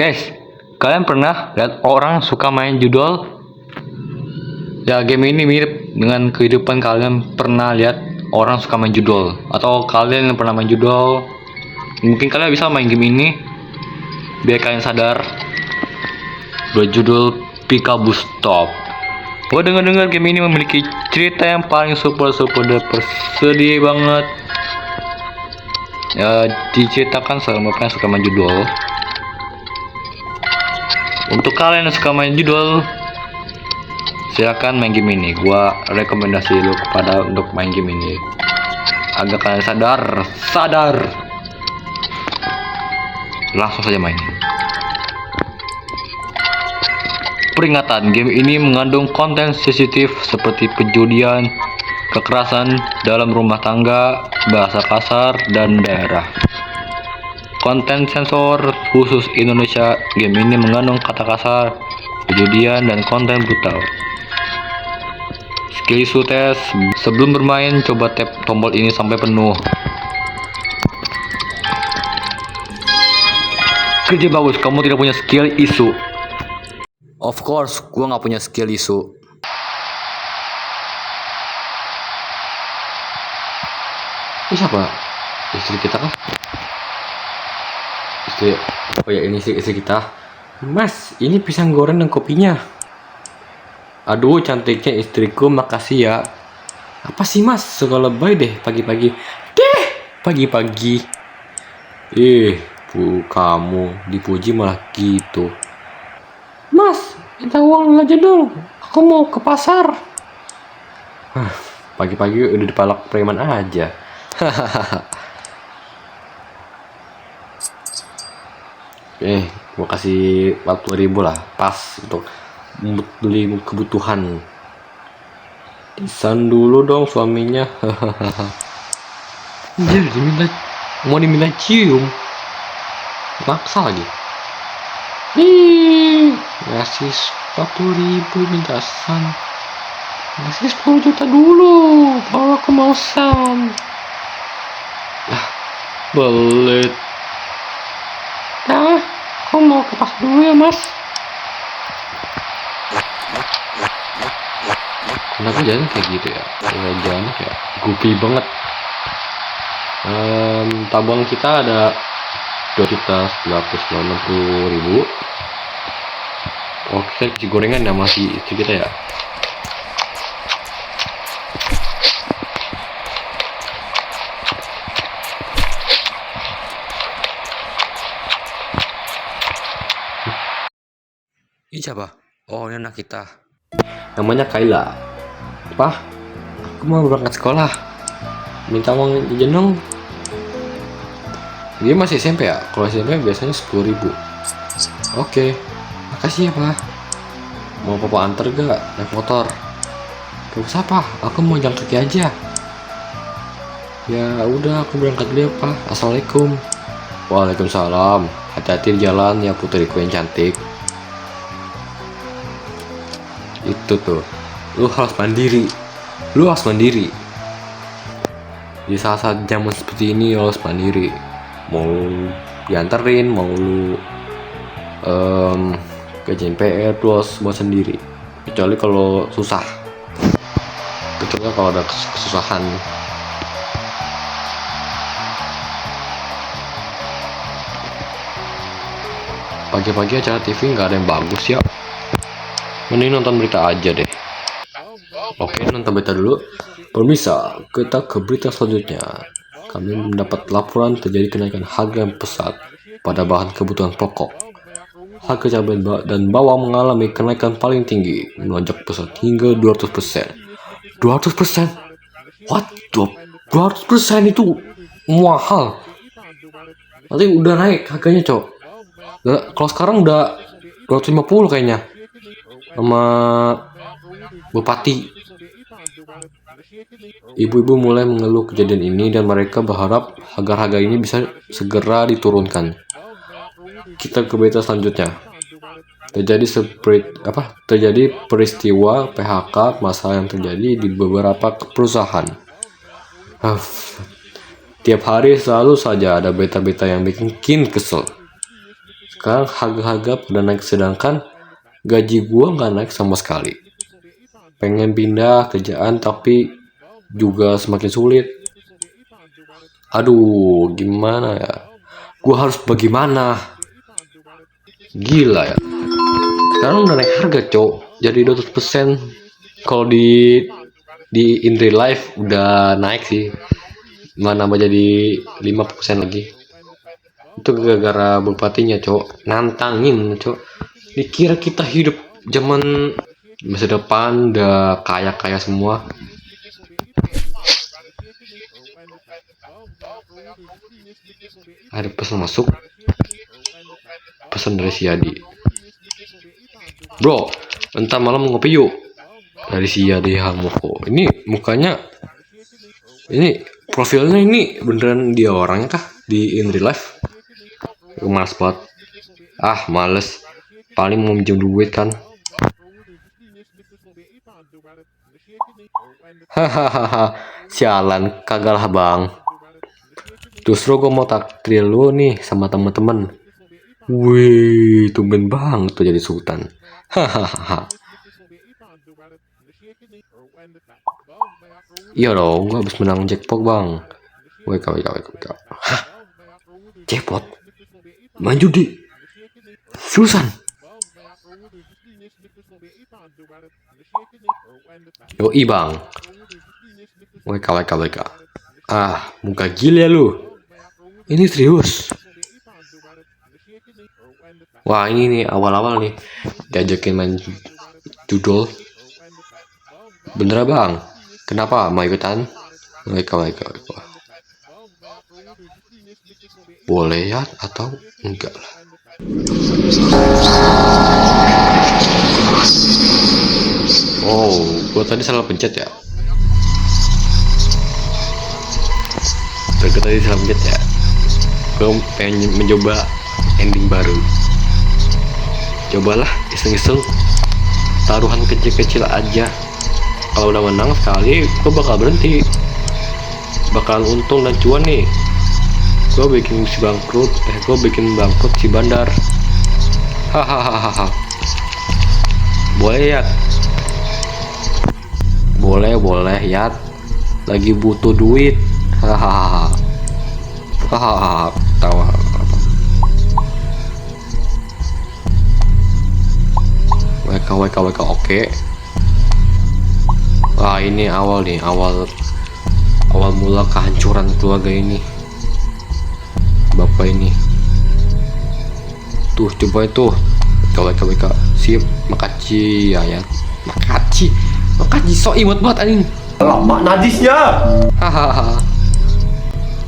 Guys, kalian pernah lihat orang suka main judol? Ya, game ini mirip dengan kehidupan kalian pernah lihat orang suka main judol. Atau kalian yang pernah main judol, mungkin kalian bisa main game ini biar kalian sadar berjudul Peekaboo Stop. Gue dengar game ini memiliki cerita yang paling super duper sedih banget. Ya, diceritakan sama kalian suka main judol. Untuk kalian yang suka main judol, silakan main game ini. Gua rekomendasi lu kepada untuk main game ini agar kalian sadar. Langsung saja main. Peringatan, game ini mengandung konten sensitif seperti perjudian, kekerasan dalam rumah tangga, bahasa kasar, dan daerah. Konten sensor khusus Indonesia. Game ini mengandung kata kasar, perjudian, dan konten brutal. Skill isu tes. Sebelum bermain, coba tap tombol ini sampai penuh. Kerja bagus, kamu tidak punya skill isu. Of course, gua nggak punya skill isu. Ini siapa? Istri kita kah? Oh ya, ini sih istri kita. Mas, ini pisang goreng dan kopinya. Aduh, cantiknya istriku, makasih ya. Apa sih mas, suka lebay deh pagi-pagi. Pagi-pagi. Kamu dipuji malah gitu. Mas, minta uang aja dong. Aku mau ke pasar. Pagi-pagi udah dipalak preman aja. Gua kasih 40.000 lah, pas untuk beli kebutuhan. Disan dulu dong suaminya. Anjir, mau diminta cium, maksa lagi. Ngasih 40.000 minta san. Ngasih 10 juta dulu, baru aku mau san. Belit. Aku mau ke pasar dulu ya mas. Kenapa jalan kayak gitu ya? Jalannya kayak goofy banget. Tabungan kita ada 2.960.000. Oh, kita isi gorengan ya masih istri kita ya. Ini siapa? Oh, ini anak kita. Namanya Kayla. Pak, aku mau berangkat sekolah. Minta uang jajan dong. Dia masih SMP ya? Kalau SMP biasanya 10.000. Oke, makasih ya pak. Mau papa antar gak naik motor? Gak usah pak, aku mau jalan kaki aja. Ya udah, aku berangkat dulu ya pak. Assalamualaikum. Waalaikumsalam. Hati-hati di jalan ya putriku yang cantik. Itu tuh, lu harus mandiri. Di saat-saat zaman seperti ini lu harus mandiri. Mau dianterin, mau lu kerjain PR, lu harus buat sendiri. Kecuali kalau susah, kecuali kalau ada kesusahan. Pagi-pagi acara TV nggak ada yang bagus ya. Mending nonton berita aja deh. Oke, nonton berita dulu. Pemirsa, kita ke berita selanjutnya. Kami mendapat laporan terjadi kenaikan harga yang pesat pada bahan kebutuhan pokok. Harga cabai dan bawang mengalami kenaikan paling tinggi, melonjak pesat hingga 200%. 200%? What? 200% itu mahal. Nanti udah naik harganya, cok. Kalau sekarang udah 250 kayaknya. Sama bupati. Ibu-ibu mulai mengeluh kejadian ini dan mereka berharap harga ini bisa segera diturunkan. Kita ke berita selanjutnya. Terjadi peristiwa PHK massal yang terjadi di beberapa perusahaan. Tiap hari selalu saja ada berita-berita yang bikin kesel. Sekarang harga-harga pada naik sedangkan gaji gua nggak naik sama sekali. Pengen pindah kerjaan tapi juga semakin sulit. Aduh, gimana ya? Gua harus bagaimana? Gila ya. Sekarang udah naik harga, cok. Jadi 200%. Kalau di in real life udah naik sih. Mana nambah jadi 5% lagi. Itu gara-gara bupatinya, cok. Nantangin, cok. Dikira kita hidup zaman masa depan udah kaya-kaya semua. Ada pesan masuk. Pesan dari si Yadi. Bro, entar malam ngopi yuk. Dari si Yadi Hamoko. Ini mukanya, ini profilnya ini beneran dia orangnya kah di in real life? Males banget. Ah, males. Paling mau minjem duit kan. Hahaha, sialan, kagak lah bang. Justru gue mau takdir lu nih sama temen-temen. Wih, tumben banget tuh jadi sultan. Hahaha. Iya dong, gue habis menang jackpot bang. WK. Hah? Jackpot? Main judi? Seriusan? Yoi bang. WK. Ah, muka gila lu. Ini serius. Wah, ini nih awal-awal nih diajakin main judul. Bener bang? Kenapa mau ikutan? WK. Boleh ya atau enggak lah? Oh, gua tadi salah pencet ya. Gue tadi salah pencet ya. Gue pengen mencoba ending baru. Cobalah iseng-iseng taruhan kecil-kecil aja. Kalau udah menang sekali, gue bakal berhenti. Bakalan untung dan cuan nih. Gue bikin si bangkrut, gue bikin bangkrut si bandar. Hahaha. Boleh ya? Boleh ya. Lagi butuh duit. Hahaha. Tawa. WK oke. Wah, ini awal mula kehancuran keluarga ini. Bapak ini. Tuh, coba itu. WK. Sip, makasih ya. Makasih so imut banget anjing. Lama najisnya. Hahaha.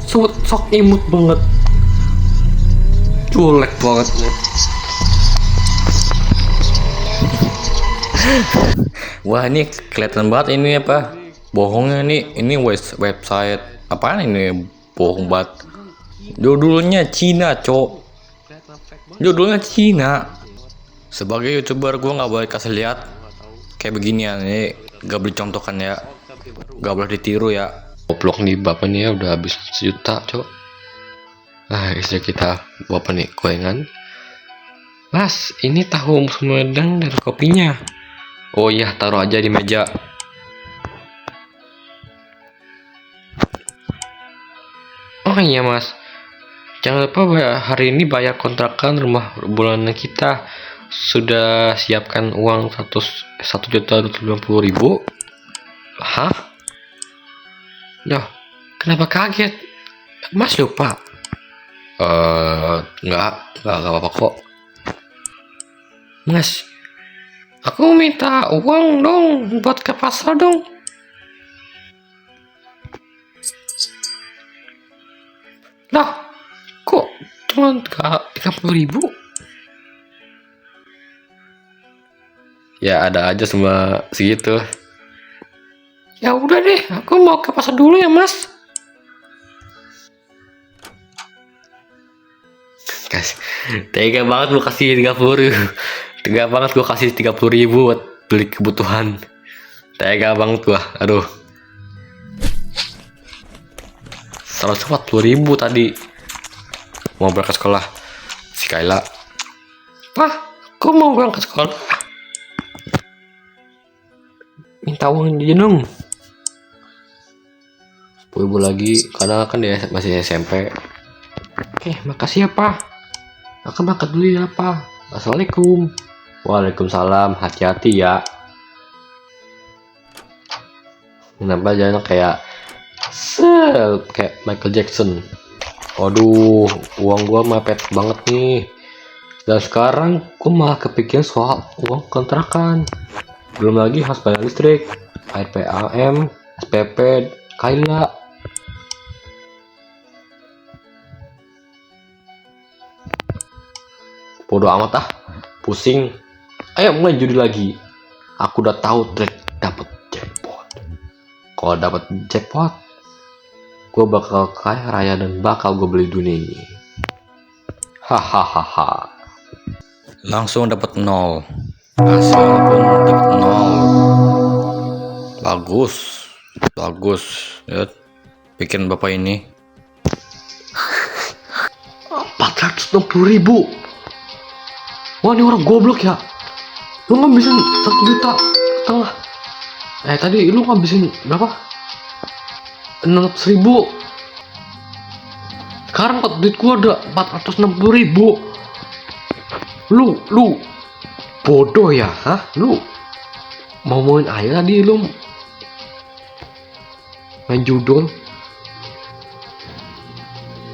Sok imut banget. Culek banget. Wah, ini kelihatan banget ini apa? Bohongnya nih. Ini website apaan ini? Bohong banget. Judulnya Cina, cok. Judulnya Cina. Sebagai YouTuber gue nggak boleh kasih lihat kayak beginian ini, gak boleh contohkan ya, gak boleh ditiru ya. Goblok nih bapak nih ya, udah habis 1 juta, cok. Istri kita bapak nih gorengan. Mas, ini tahu Sumedang dan kopinya. Oh iya, taruh aja di meja. Oh iya mas, jangan lupa hari ini bayar kontrakan rumah bulanan kita. Sudah siapkan uang 1.250.000. Hah? Loh, kenapa kaget? Mas lupa? Enggak apa-apa kok. Mas, aku minta uang dong buat ke pasar dong. Lah, kok cuma 30.000? Ya ada aja semua segitu. Ya udah deh, aku mau ke pasar dulu ya mas. Tega banget lu kasih 30. Tega banget gua kasih 30.000 buat beli kebutuhan. Tega banget gua, aduh. 140.000 tadi mau berangkat sekolah. Si Kayla Pak, kok mau berangkat sekolah? Minta uang jajan dong. 10.000 lagi, karena kan dia masih SMP. Oke, makasih ya Pak. Aku berangkat dulu ya Pak. Assalamualaikum. Waalaikumsalam, hati-hati ya. Kenapa jalan kayak kayak Michael Jackson. Waduh, uang gua mepet banget nih. Dan sekarang gua malah kepikiran soal uang kontrakan. Belum lagi harus bayar listrik, air PAM, SPP, Kaila. Bodoh amat ah, pusing. Ayo mulai judi lagi. Aku udah tahu trik dapat jackpot. Kalau dapat jackpot, gue bakal kaya raya dan bakal gue beli dunia ini. Hahaha. Langsung dapat 0. Asal pun dapat 0. Bagus. Lihat, bikin bapak ini 460.000. Wah, ini orang goblok ya. Lu ngabisin 1,5 juta. Tadi lu ngabisin berapa? 600.000. Sekarang duit gua ada 460.000. Lu bodoh ya, hah? Lu mau main aja tadi, lu main judul.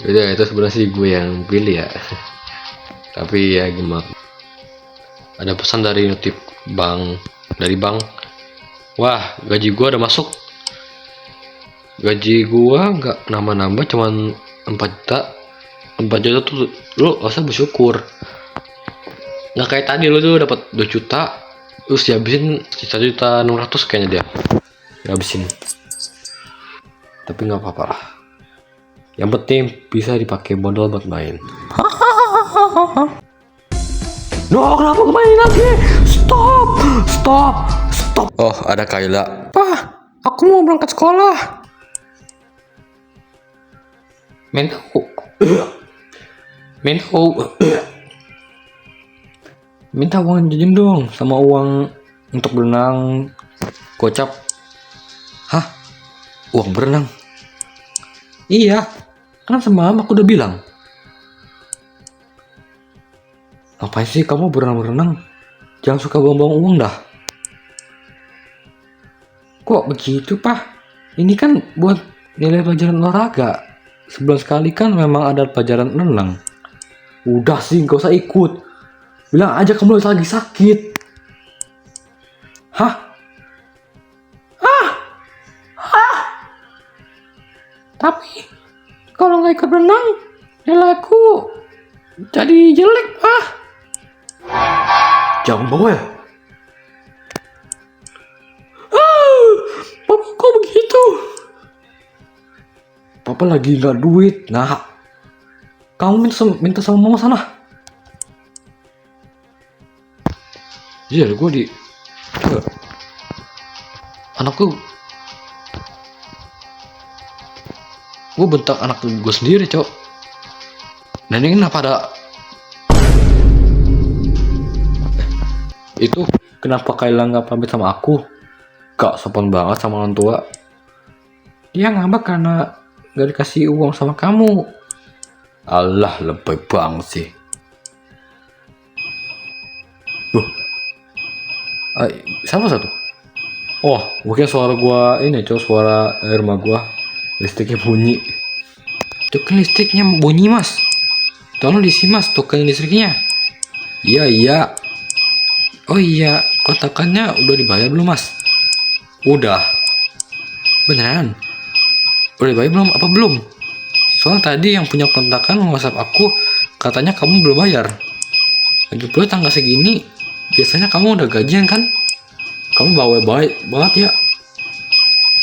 Itu sebenarnya sih gue yang pilih ya. Tapi ya gimana? Ada pesan dari notif dari bank. Wah, gaji gua udah masuk. Gaji gua nggak nambah-nambah, cuman 4 juta. 4 juta tuh lu usah bersyukur. Nggak kayak tadi lu tuh dapat 2 juta, terus dihabisin 1.600.000 kayaknya dia. Dihabisin. Tapi nggak apa-apa lah. Yang penting bisa dipakai modal buat main. No, kenapa kemarin lagi? Stop. Oh, ada Kaila. Pak, aku mau berangkat sekolah. Minta uang jajan dong, sama uang untuk berenang. Gocap. Hah? Uang berenang? Iya, kan semalam aku udah bilang. Ngapain sih kamu berenang? Jangan suka buang-buang uang dah. Kok begitu, Pak? Ini kan buat nilai pelajaran olahraga. Sebulan sekali kan memang ada pelajaran renang. Udah sih, gak usah ikut. Bilang aja kamu lagi sakit. Hah? Tapi kalau nggak ikut berenang, nilaiku jadi jelek, Pak. Jangan bawel. Papa kok begitu? Papa lagi nggak duit. Nah, kamu minta sama mama sana. Iya, gue anakku. Gue bentak anak gue sendiri, cok. Dan ini kenapa ada itu? Kenapa Kaila nggak pamit sama aku? Gak sopan banget sama orang tua. Dia ngambek karena nggak dikasih uang sama kamu. Allah, lebay banget sih. Siapa satu? Oh, mungkin suara gua ini, cok, suara rumah gua. Listriknya bunyi. Token listriknya bunyi, Mas. Tolong diisi, Mas, token listriknya. Iya. Oh iya, kontakannya udah dibayar belum, Mas? Udah. Beneran? Udah dibayar belum? Apa belum? Soalnya tadi yang punya kontakan WhatsApp aku katanya kamu belum bayar. Lagi pula tanggal segini, biasanya kamu udah gajian kan? Kamu bawel baik banget ya.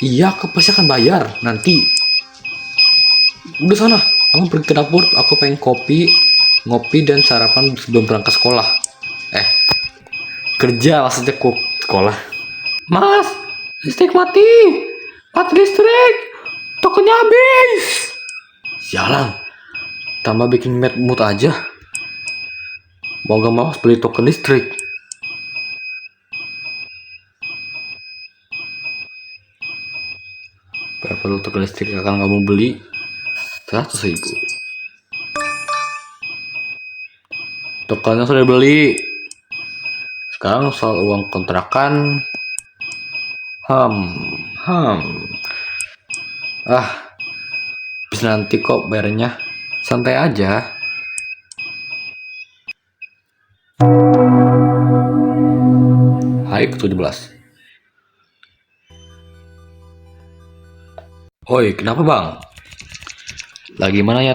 Iya, aku pasti akan bayar nanti. Udah sana, kamu pergi ke dapur. Aku pengen ngopi dan sarapan sebelum berangkat sekolah. Kerja maksudnya, kok sekolah. Mas, listrik mati. Mati listrik. Tokennya habis. Sialan. Tambah bikin mood aja. Mau gak mau harus beli token listrik. Berapa token listrik akan kamu beli? 100.000. Tokennya sudah beli. Sekarang soal uang kontrakan. Bisa nanti kok bayarnya. Santai aja. Hari ke-17. Oi, kenapa bang? Lagi mana ya?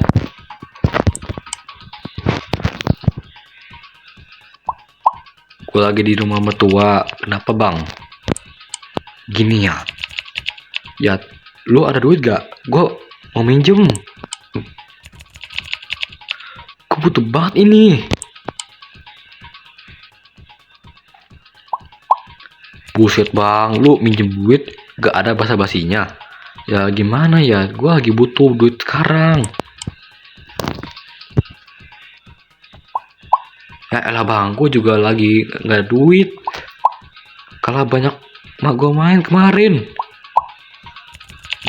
Gue lagi di rumah mertua. Kenapa bang? Gini ya. Ya, lu ada duit gak? Gue mau minjem. Gue butuh banget ini. Buset bang, lu minjem duit gak ada basa-basinya. Ya gimana ya, gue lagi butuh duit sekarang. Ya elah bang, gue juga lagi gak ada duit. Kalah banyak mak gue main kemarin.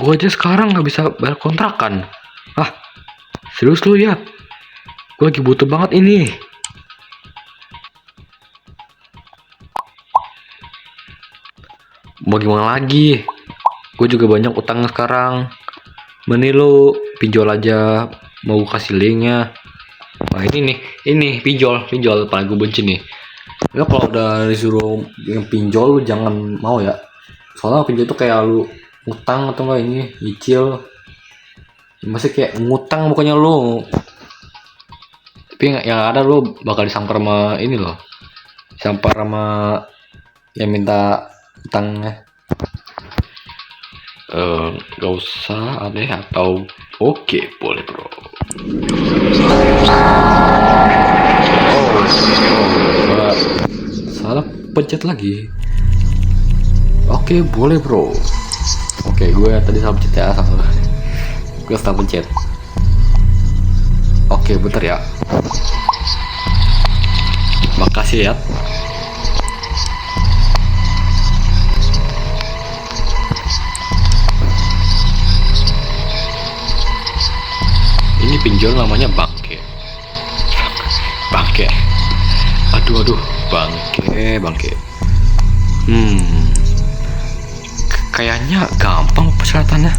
Gue aja sekarang gak bisa bayar kontrakan. Serius lu ya? Gue lagi butuh banget ini. Mau gimana lagi? Gue juga banyak utang sekarang. Mending lu pinjol aja. Mau kasih linknya. Nah ini pinjol paling gue benci nih. Ya kalau udah disuruh yang pinjol lu jangan mau ya. Soalnya pinjol tuh kayak lu utang atau enggak ini nyicil. Masih kayak ngutang bukannya lu. Tapi yang ada lu bakal disamper sama ini loh. Disamper sama yang minta utangnya. Gak usah aneh atau oke boleh bro. Salah pencet lagi. Oke boleh bro. Oke gue tadi salah pencet ya, gue salah pencet. Oke bentar ya. Makasih ya. Ini pinjol namanya bangke. Aduh bangke. Kayaknya gampang persyaratannya.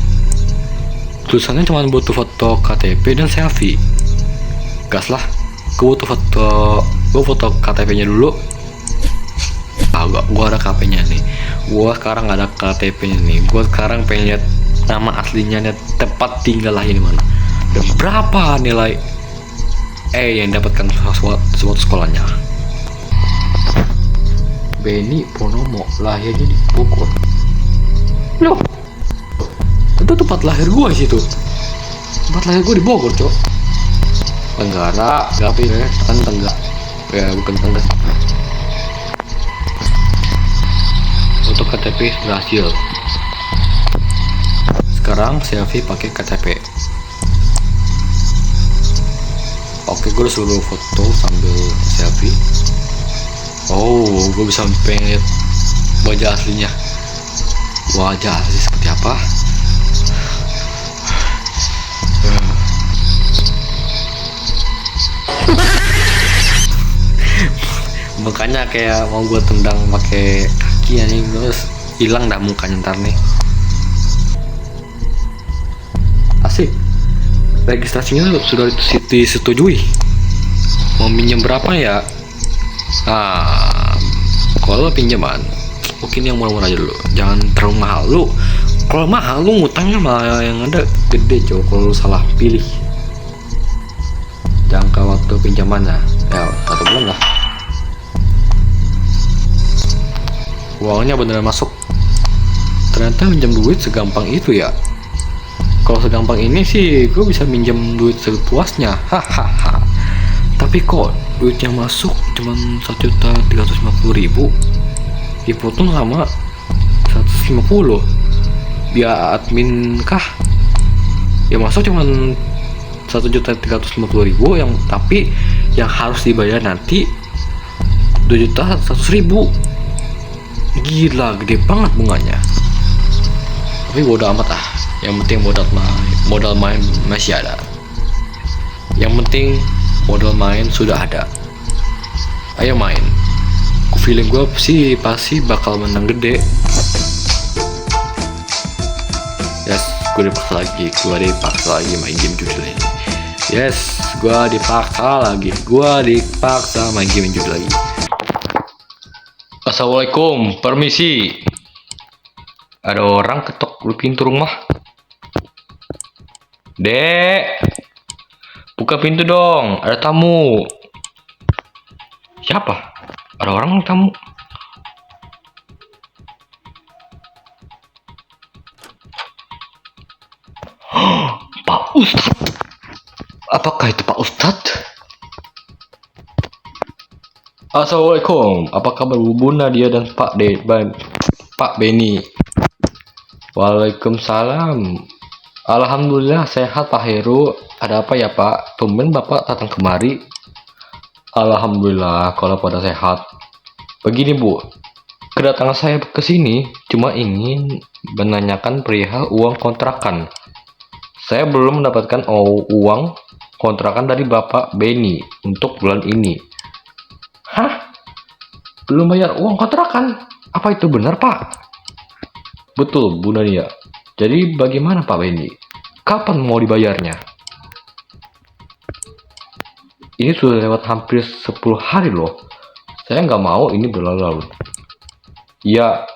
Tulisannya cuma butuh foto KTP dan selfie. Gas lah, gue foto KTP-nya dulu. Gue ada KTP-nya nih. Gue sekarang ada KTP-nya nih. Gue sekarang pengen lihat nama aslinya, tempat tinggal lahir di mana. Dan berapa nilai yang dapatkan suatu sekolahnya. Benny Ponomo, lahirnya di Bogor. Loh, itu tempat lahir gue situ. Tempat lahir gue di Bogor, cok. Tenggara, Gapi ya, kan Tenggara. Ya bukan Tenggara. Untuk KTP berhasil. Sekarang selfie pakai KTP. Oke, gue suruh foto sambil selfie. Oh, gue bisa pengen lihat wajah aslinya. Wajah asli seperti apa? Mukanya kayak mau gue tendang pakai kaki ya nih, terus hilang dah mukanya ntar nih. Asik. Registrasinya sudah disetujui. Mau minjem berapa ya? Kalau pinjaman mungkin yang murah-murah aja dulu, jangan terlalu mahal. Lu kalau mahal lu ngutangnya malah yang ada gede cowok. Kalau lu salah pilih jangka waktu pinjamannya ya 1 bulan lah. Uangnya beneran masuk. Ternyata minjem duit segampang itu ya. Kalau segampang ini sih gue bisa minjem duit sepuasnya. Hahaha. Tapi kok duitnya masuk cuma 1.350.000, dipotong sama 150. Biar admin kah? Ya masuk cuma 1.350.000 yang tapi yang harus dibayar nanti 2.100.000. Gila, gede banget bunganya. Tapi bodo amat ah. Yang penting modal main masih ada. Yang penting modal main sudah ada. Ayo main. Feeling gue sih pasti bakal menang gede. Yes, gue dipaksa lagi main game judul ini. Yes, gue dipaksa main game judul lagi. Assalamualaikum, permisi. Ada orang ketok di pintu rumah. Dek, buka pintu dong, ada tamu. Siapa? Ada orang tamu. Pak Ustadz. Apakah itu Pak Ustadz? Assalamualaikum. Apa kabar Bu Nadia dan Pak Beni? Waalaikumsalam. Alhamdulillah sehat Pak Heru. Ada apa ya Pak? Tumben Bapak datang kemari. Alhamdulillah kalau pada sehat. Begini Bu, kedatangan saya ke sini cuma ingin menanyakan perihal uang kontrakan. Saya belum mendapatkan uang kontrakan dari Bapak Beni untuk bulan ini. Hah? Belum bayar uang kontrakan? Apa itu benar Pak? Betul Bu Nadia. Jadi bagaimana Pak Beni? Kapan mau dibayarnya? Ini sudah lewat hampir 10 hari loh. Saya nggak mau ini berlalu-lalu. Ya,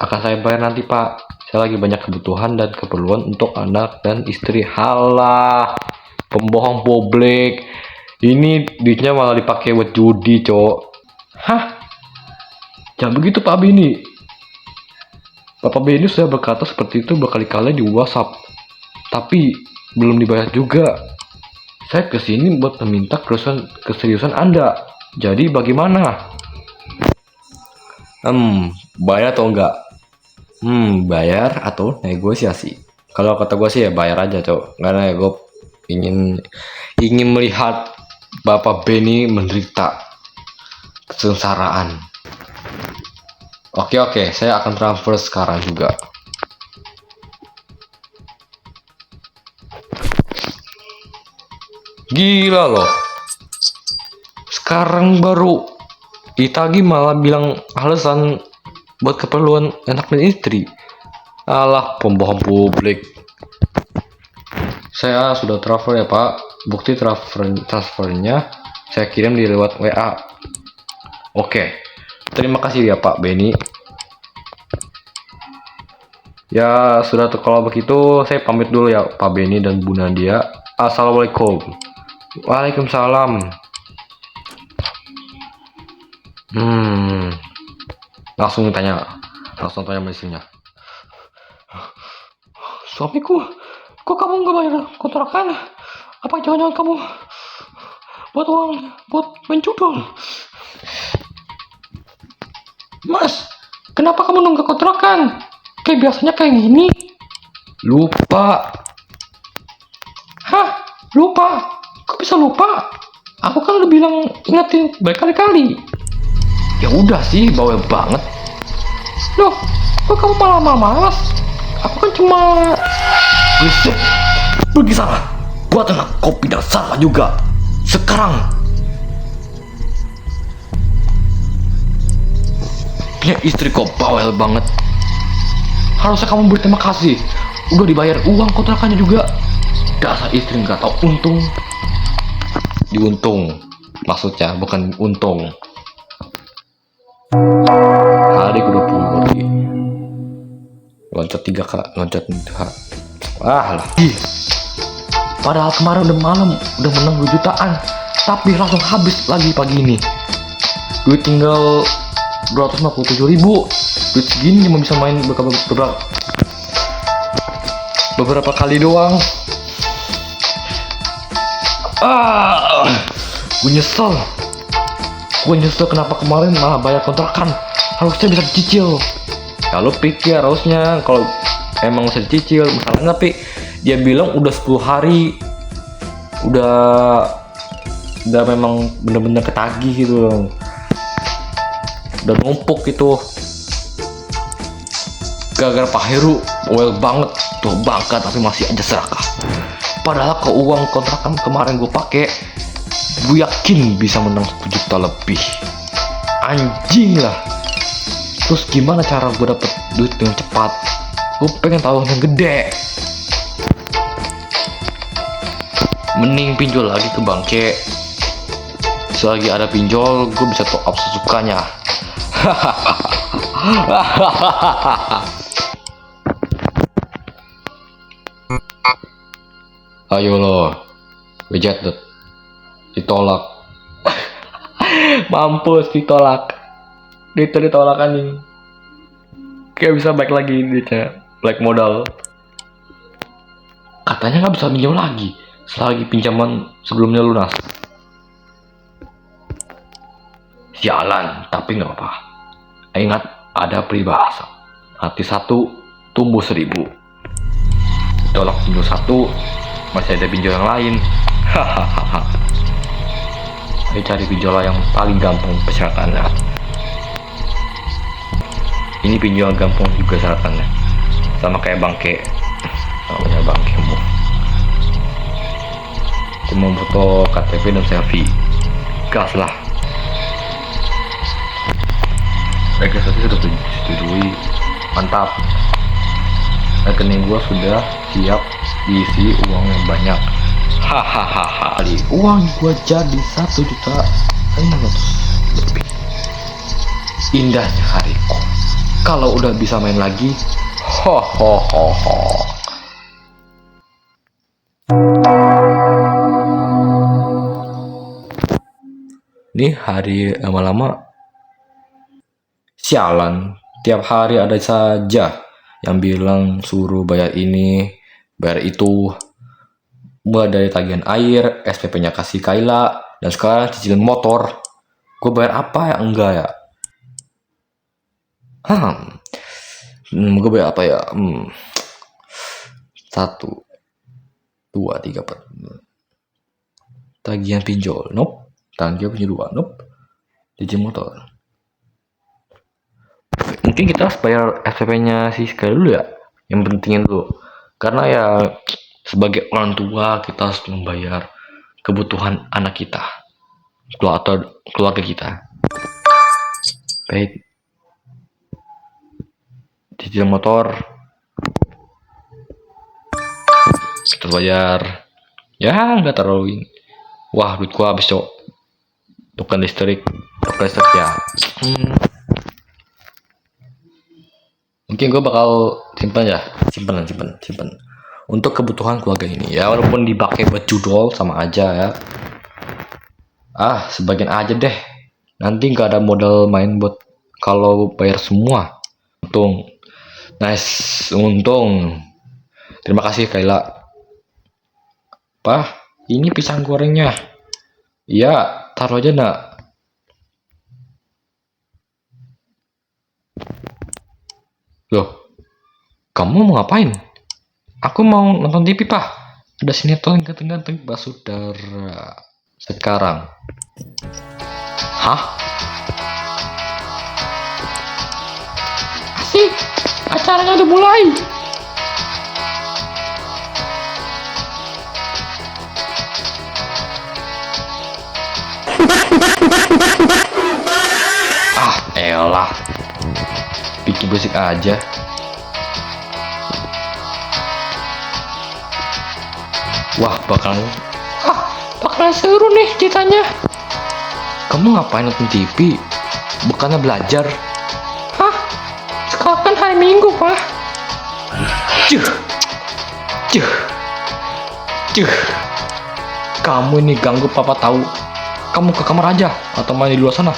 akan saya bayar nanti Pak. Saya lagi banyak kebutuhan dan keperluan untuk anak dan istri. Halah, pembohong publik. Ini duitnya malah dipakai buat judi, cowok. Hah? Jangan begitu Pak Beni. Bapak Beni sudah berkata seperti itu berkali-kali di WhatsApp. Tapi belum dibayar juga. Saya kesini buat meminta keseriusan Anda. Jadi bagaimana? Bayar atau enggak? Bayar atau negosiasi? Kalau kata gue sih ya bayar aja cok. Karena gue ingin melihat Bapak Beni menderita kesengsaraan. Oke, saya akan transfer sekarang juga. Gila loh. Sekarang baru ditagih malah bilang alasan buat keperluan anak dan istri. Alah, pembohong publik. Saya sudah transfer ya Pak. Bukti transfernya saya kirim di lewat WA. Oke. Terima kasih ya Pak Beni. Ya sudah tuh, kalau begitu saya pamit dulu ya Pak Beni dan Bu Nadia. Assalamualaikum. Waalaikumsalam. Langsung tanya mesinnya. Suamiku, kok kamu nggak bayar kontrakan? Apa jangan-jangan kamu buat uang buat mencudul? Mas, kenapa kamu nunggak kontrakan? Kayak biasanya kayak gini. Lupa. Hah? Lupa? Kok bisa lupa? Aku kan udah bilang ingetin berkali-kali. Ya udah sih, bawel banget. Loh, kok kamu malah malas? Aku kan cuma... Buset, pergi sana. Gua tengah kopi dan salah juga. Sekarang. Ya istri kok bawel banget. Harusnya kamu berterima kasih. Udah dibayar uang kontrakannya juga. Dasar istri nggak tahu untung. Diuntung. Maksudnya bukan untung. Hari ke-20 lagi. Loncat 3 kak, loncat 2. Lah. Padahal kemarin udah malam, udah menang 2 jutaan. Tapi langsung habis lagi pagi ini. Duit tinggal 257.000. Duit segini cuma bisa main beberapa kali doang. Gue nyesel kenapa kemarin malah bayar kontrakan. Harusnya bisa dicicil. Kalau pikir harusnya kalau emang bisa dicicil masalahnya, tapi dia bilang udah 10 hari, udah udah memang bener-bener ketagih gitu loh. Udah numpuk gitu. Gara-gara Pak Heru well banget tuh bangka tapi masih aja serakah. Padahal ke uang kontrakan kemarin gue pakai, gue yakin bisa menang 1 juta lebih. Anjing lah. Terus gimana cara gue dapet duit dengan cepat? Gue pengen tahu yang gede. Mending pinjol lagi ke bangke. Selagi ada pinjol, gue bisa top up sesukanya. Ayo lo, bejat ditolak. Mampus ditolak. Ditolak anjing. Kayak bisa baik lagi duitnya, black modal. Katanya nggak bisa pinjam lagi selagi pinjaman sebelumnya lunas. Sialan, tapi nggak apa-apa. Ingat, ada peribahasa. Hati satu, tumbuh 1000. Tolak pinjol satu, masih ada pinjol yang lain. Hahaha. Ayo cari pinjol yang paling gampang persyaratannya. Ini pinjol gampang juga syaratannya. Sama kayak bangke. Namanya bangkemu. Cuma foto KTP dan selfie. Gas lah. Registrasi sudah disetujui. Mantap. Rekening gua sudah siap diisi uang yang banyak. Hahaha. Uang gua jadi 1,600,000 lebih. Indahnya hariku. Kalau udah bisa main lagi. Hohohoho. Nih hari lama-lama sialan, tiap hari ada saja yang bilang suruh bayar ini, bayar itu. Mulai dari tagihan air, SPP-nya kasih Kaila, dan sekarang cicilan motor. Gue bayar apa ya? Enggak ya? Gue bayar apa ya? 1, 2, 3, 4. Tagihan pinjol, nope. Tagihan pinjol 2, nope. Cicilan motor. Mungkin kita harus bayar SPP-nya si Sky dulu ya, yang pentingin dulu. Karena ya sebagai orang tua kita harus membayar kebutuhan anak kita atau keluarga kita. Baik, cicilan motor kita bayar. Ya nggak terlalu ini. Wah duit gua habis cok. Token listrik ya. Mungkin gue bakal simpan untuk kebutuhan keluarga ini ya, walaupun dipakai buat judol sama aja ya. Sebagian aja deh, nanti nggak ada modal main buat kalau bayar semua. Untung terima kasih Kaila. Ini pisang gorengnya ya, taruh aja nak. Loh, kamu mau ngapain? Aku mau nonton TV, Pak. Ada sinetron ganteng-ganteng Basudara sekarang. Hah? Asik, acaranya udah mulai. Elah, bikin berisik aja. Wah, bakalan seru nih ceritanya. Kamu ngapain nonton TV? Bukannya belajar? Hah? Sekarang kan hari Minggu, Pak. Kamu ini ganggu papa tahu. Kamu ke kamar aja atau main di luar sana.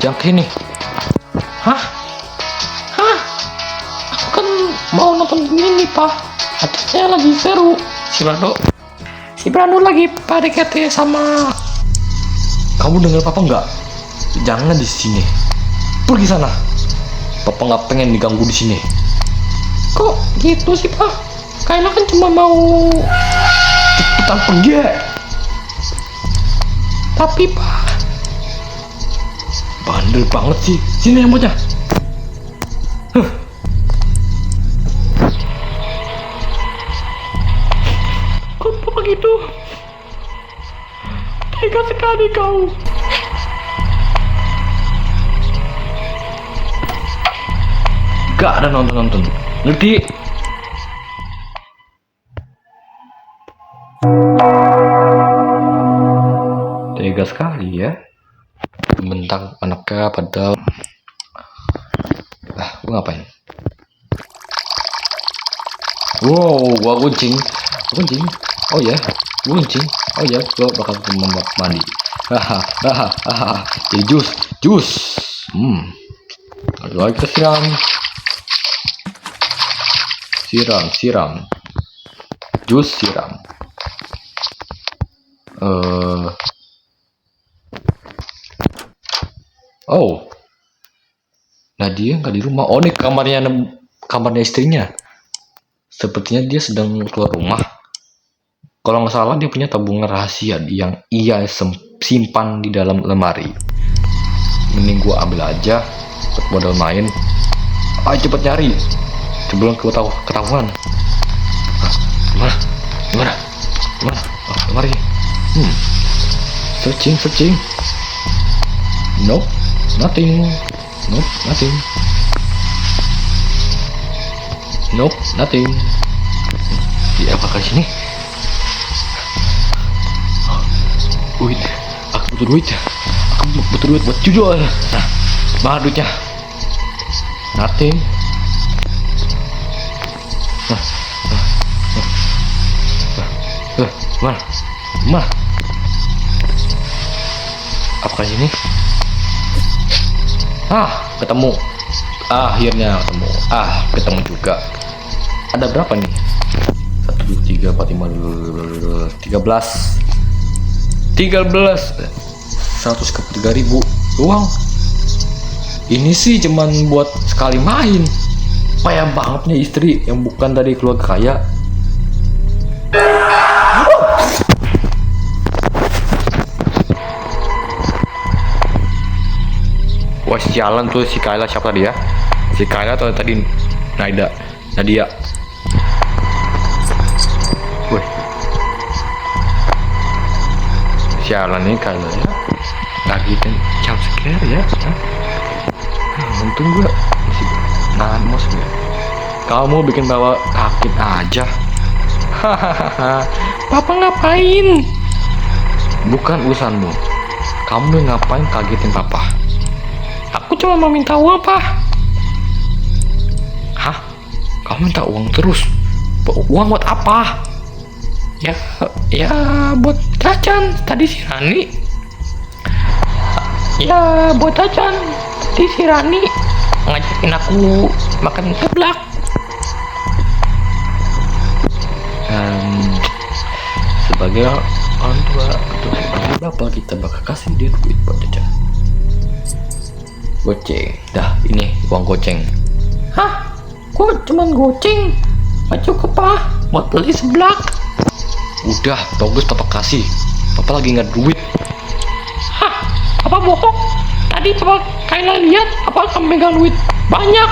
Jangan kesini. Hah? Aku kan mau nonton ini, Pak. Acaranya lagi seru. Si Brando lagi PDKT sama. Kamu dengar papa nggak? Jangan di sini. Pergi sana. Papa nggak pengen diganggu di sini. Kok gitu sih, Pak? Kayla kan cuma mau cepetan pergi. Tapi Pak, bandel banget sih. Sini yang bocah. Kok begitu? Tega sekali kau. Gak ada nonton-nonton, ngerti? Tega sekali ya. Mentang anaknya padahal. Gua ngapain? Wow, gua kuncing. Oh ya, gua kuncing. Oh ya, gua bakal mandi. Jadi jus. Lagi kita siram. Jus siram. Oh, Nadia nggak di rumah. Oh, ini kamarnya istrinya. Sepertinya dia sedang keluar rumah. Kalau nggak salah dia punya tabungan rahasia yang ia simpan di dalam lemari. Mending gua ambil aja buat modal main. Ayo cepet nyari sebelum ketahuan. Gimana? Oh, lemari. Searching. Nope, nothing. Di apakah sini? Aku butuh duit buat jual. Nah, mana duitnya? Nothing. Mana? Apakah sini? Ketemu. Akhirnya ketemu juga. Ada berapa nih? 1, 2, 3, 4, 5, 13. 103.000 uang. Ini sih cuman buat sekali main. Payah banget nih istri yang bukan dari keluarga kaya. Wah, sialan tuh si Kayla. Siapa tadi ya? Si Kayla atau tadi Nadia. Wih, sialan nih Kayla ya. Lagi jam scare ya. Untung gua masih nahan ya. Kamu bikin bawa kaget aja. Hahaha. Papa ngapain? Bukan urusanmu. Kamu ngapain kagetin papa? Aku cuma mau minta uang, Pak. Hah? Kamu minta uang terus? Uang buat apa? Ya buat jajan. Tadi si Rani. Ya buat jajan. Tadi si Rani ngajakin aku makan seblak. Sebagai orang tua atau sebagai bapak, kita bakal kasih dia duit buat jajan. Goceng. Dah, ini uang goceng. Hah? Kok cuman goceng? Gak cukup, Pak. Buat beli seblak. Udah, bagus papa kasih. Papa lagi nggak duit. Hah? Papa bohong. Tadi papa Kayla lihat papa megang duit banyak.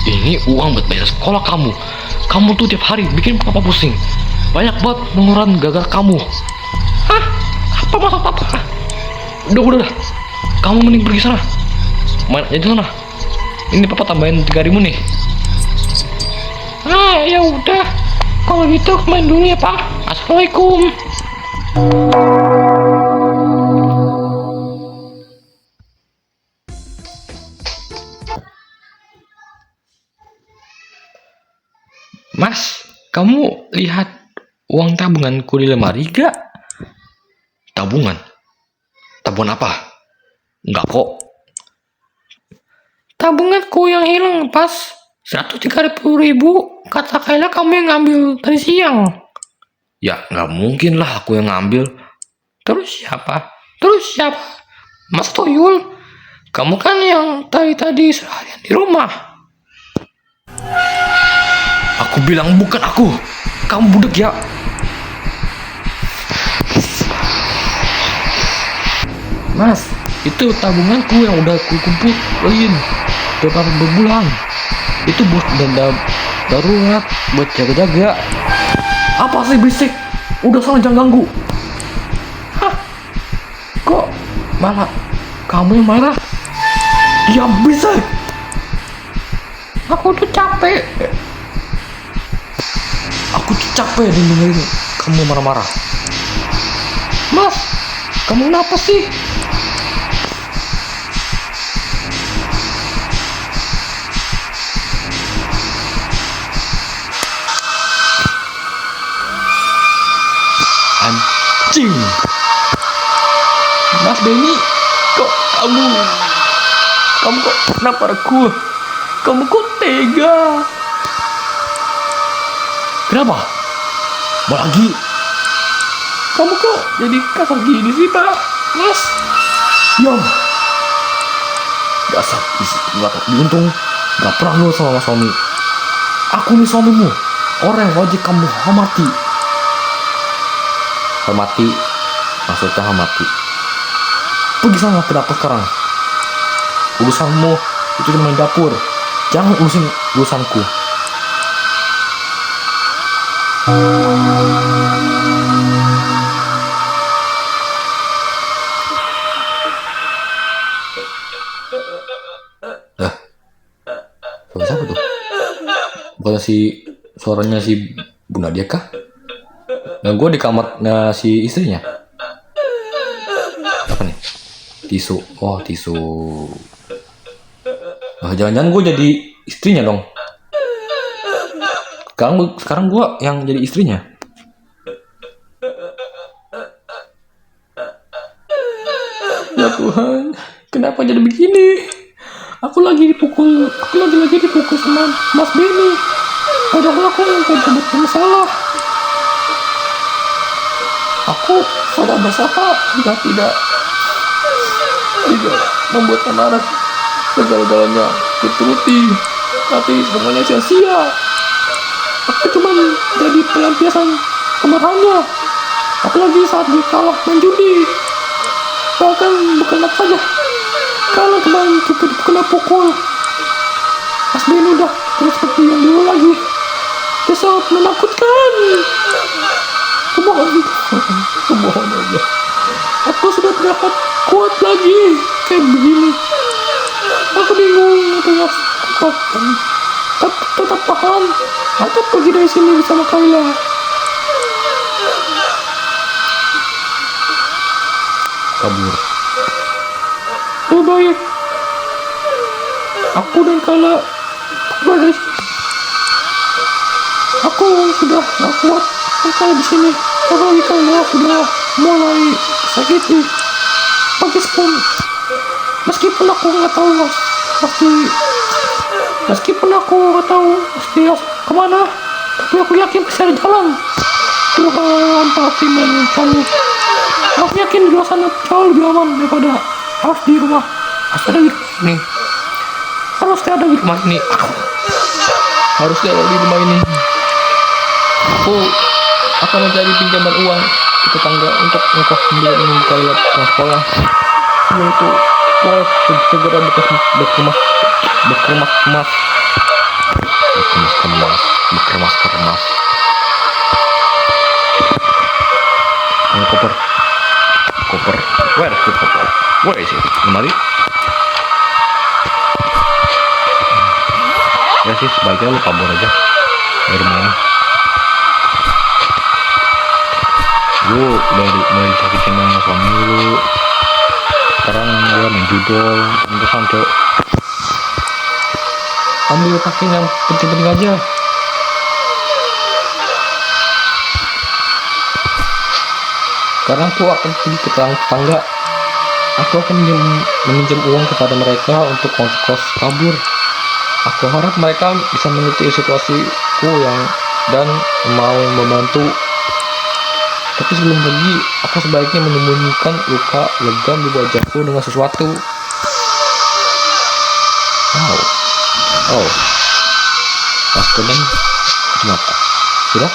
Ini uang buat bayar sekolah kamu. Kamu tuh tiap hari bikin papa pusing. Banyak banget pengeluaran gagal kamu. Hah? Apa maksud papa? Udah. Kamu mending pergi sana. Main aja sana. Ini papa tambahin 3.000 nih. Ya udah. Kalau gitu main dulu ya, Pak. Assalamualaikum. Mas, kamu lihat uang tabunganku di lemari gak? Tabungan? Tabungan apa? Enggak kok. Tabunganku yang hilang pas 130.000. Kata Kayla kamu yang ngambil tadi siang. Ya nggak mungkin lah aku yang ngambil. Terus siapa? Mas Toyul. Kamu kan yang tadi seharian di rumah. Aku bilang bukan aku. Kamu budek ya. Mas, itu tabunganku yang udah aku kumpulin beberapa berbulan. Itu buat dana darurat buat jaga-jaga. Apa sih berisik? Udah sana jangan ganggu. Hah? Kok malah kamu yang marah? Diam berisik. Aku tuh capek. Aku tuh capek dengerin kamu marah-marah. Mas, kamu kenapa sih? Anjing. Mas Benny, kok kamu kok kenapa aku? Kamu kok tega? Kenapa? Mau lagi? Kamu kok jadi kasar gini sih, Pak? Mas, diam. Dasar nggak diuntung, nggak pernah nurut sama suami. Aku nih suamimu, orang yang wajib kamu hormati. Hormati, maksudnya hormati. Pergi sana ke dapur sekarang. Urusanmu itu cuma di dapur. Jangan urusin urusanku. Suara siapa tuh? Bukan suaranya si Bu Nadia kah? Nah, gue di kamarnya si istrinya. Apa nih? Tisu. Oh, tisu. Nah, jangan-jangan gue jadi istrinya dong. Sekarang gue yang jadi istrinya. Ya Tuhan, kenapa jadi begini? Aku lagi dipukul sama Mas Benny. Padahal aku nggak bersalah. Aku sudah berusaha jika tidak membuatnya marah. Segala-galanya kuturuti, tapi semuanya sia-sia. Aku cuma jadi pelampiasan kemarahannya. Apalagi saat dia kalah main judi. Bahkan bukan saja, kalau kemarin juga kena pukul. Mas Benny udah terus seperti yang dulu lagi. Dia sangat menakutkan. Kumohon aja. Aku sudah tidak kuat lagi kayak begini. Aku bingung apa yang harus lakukan. Tetap tahan atau pergi dari sini bersama Kayla. Kabur. Lebih baik aku dan Kayla keluar dari sini. Aku sudah gak kuat kalau di sini. Apalagi Kayla sudah mulai sakiti. Meskipun aku nggak tahu pasti kemana, tapi aku yakin pasti ada jalan. Tuhan pasti menemukanmu. Aku yakin di luar sana jauh lebih aman daripada harus di rumah. Harusnya ada di rumah ini. Harusnya ada di rumah ini. Aku akan mencari pinjaman uang ke tetangga untuk ongkos pembelian Kayla ke sekolah. Sebelum itu boleh segera berkemas. Koper. Where is the koper? Where is it? Lemari? Ya sih, sebaiknya lu kabur aja dari rumah ini. Lu dari sakit sama suami lu. Sekarang dia main judol, pantesan cok. Ambil pakai yang penting-penting aja. Karena aku akan pergi ke tetangga. Aku akan meminjam uang kepada mereka untuk kos kabur. Aku harap mereka bisa mengerti situasiku dan mau membantu. Tapi sebelum pergi, aku sebaiknya menyembunyikan luka legam di wajahku dengan sesuatu. Oh, masker dan kacamata. Sudah?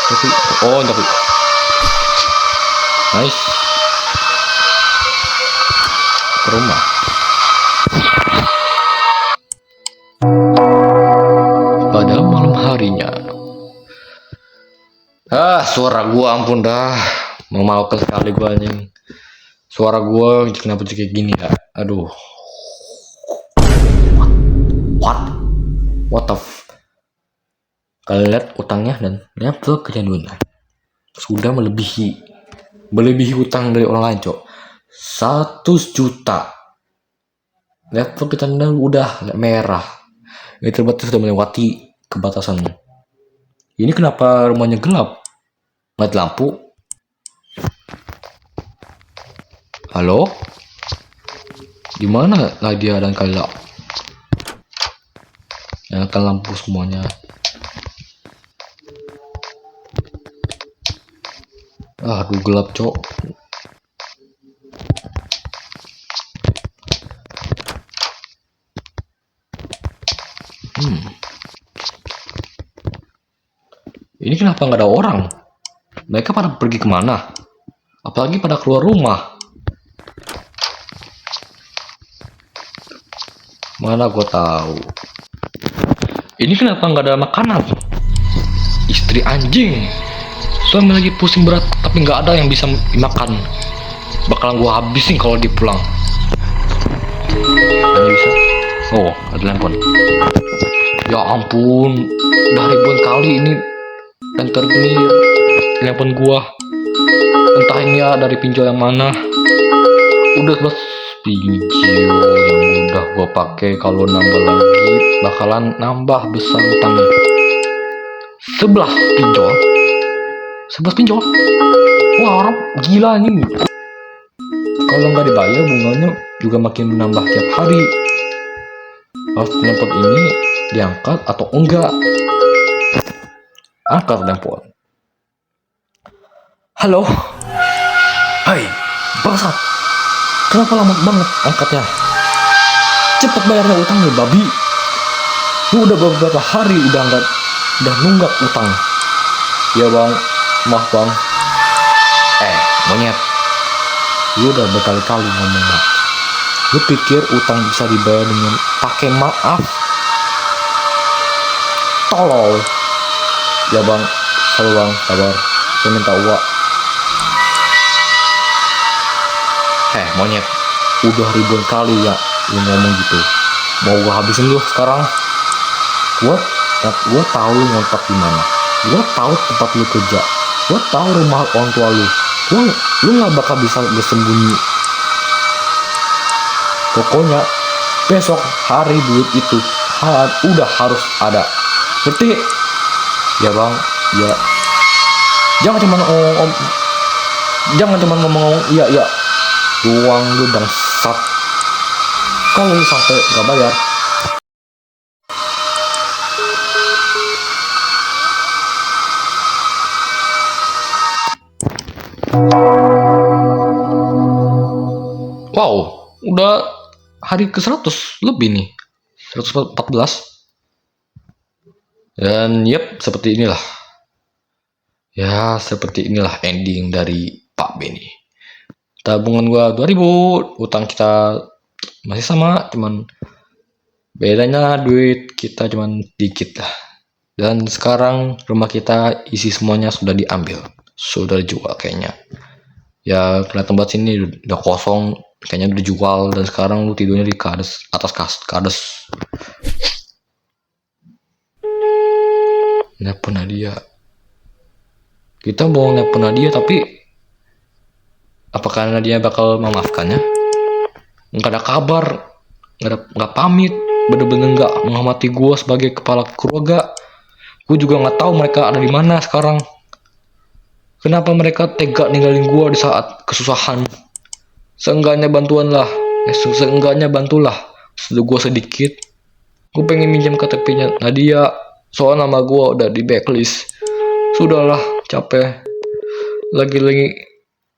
Tapi, nice. ke rumah. Pada malam harinya, suara gua ampun dah, memalukan sekali gua anjing. Suara gua kenapa jadi kayak gini ya? Aduh. What the Kalian lihat utangnya dan level kecanduan sudah melebihi utang dari orang lain, cok. 100 juta. Level kecanduan udah merah. Ini terbatas sudah melewati kebatasan. Ini kenapa rumahnya gelap? Mati lampu. Halo? Gimana Nadia dan Kayla? Nyalakan lampu semuanya. Aduh gelap, cok. Ini kenapa nggak ada orang? Mereka pada pergi kemana? Apalagi pada keluar rumah. Mana gue tahu. Ini kenapa nggak ada makanan? Istri anjing. Suami lagi pusing berat, tapi nggak ada yang bisa dimakan. Bakalan gue habisin kalau dia pulang. Hanya bisa. Oh, ada handphone. Ya ampun, udah ribuan kali ini enter ini handphone gua. Entah ini ya dari pinjol yang mana. Udah 11 pinjol yang udah gua pakai, kalau nambah lagi bakalan nambah besar utangnya. 11 pinjol. 11 pinjol. Wah, orang gila nih. Kalau nggak dibayar bunganya juga makin menambah tiap hari. Harus telepon ini diangkat atau enggak. Angkat telepon. Halo. Hai, bangsat. Kenapa lama banget angkatnya? Cepet bayarnya utangnya, babi. Lu udah beberapa hari udah nunggak utang. Ya bang, maaf bang. Monyet. Lu udah berkali-kali ngomong maaf. Lu pikir utang bisa dibayar dengan pakai maaf? Tolol. Ya bang, sabar bang, sabar. Saya minta uang. Monyet, udah ribuan kali ya lu ngomong gitu. Mau gua habisin lu sekarang? Gua tahu lu ngontrak di mana. Gua tahu tempat lu kerja. Gua tahu rumah orang tua lu. Lu nggak bakal bisa bersembunyi. Pokoknya besok hari duit itu udah harus ada. Ngerti? Ya bang, ya. Jangan cuma ngomong iya doang lu bangsat. Kalau lu sampai gak bayar, wow, udah hari ke 100 lebih nih, 114. Dan seperti inilah. Ya, seperti inilah ending dari Pak Benny. Tabungan gua 2000, utang kita masih sama, cuman bedanya duit kita cuman dikit lah. Dan sekarang rumah kita isi semuanya sudah diambil, sudah dijual kayaknya. Ya, kelihatan tempat sini udah kosong, kayaknya udah dijual. Dan sekarang lu tidurnya di atas kades. Nelpon Nadia. Kita mau nelpon Nadia, tapi apakah Nadia bakal memaafkannya? Nggak ada kabar, nggak pamit, bener-bener nggak menghormati gue sebagai kepala keluarga. Gue juga nggak tahu mereka ada di mana sekarang. Kenapa mereka tega ninggalin gue di saat kesusahan? Seenggaknya bantulah. Sudah gue sedikit. Gue pengen minjam KTP-nya Nadia. Soal nama gue udah di backlist. Sudahlah, capek. Lagi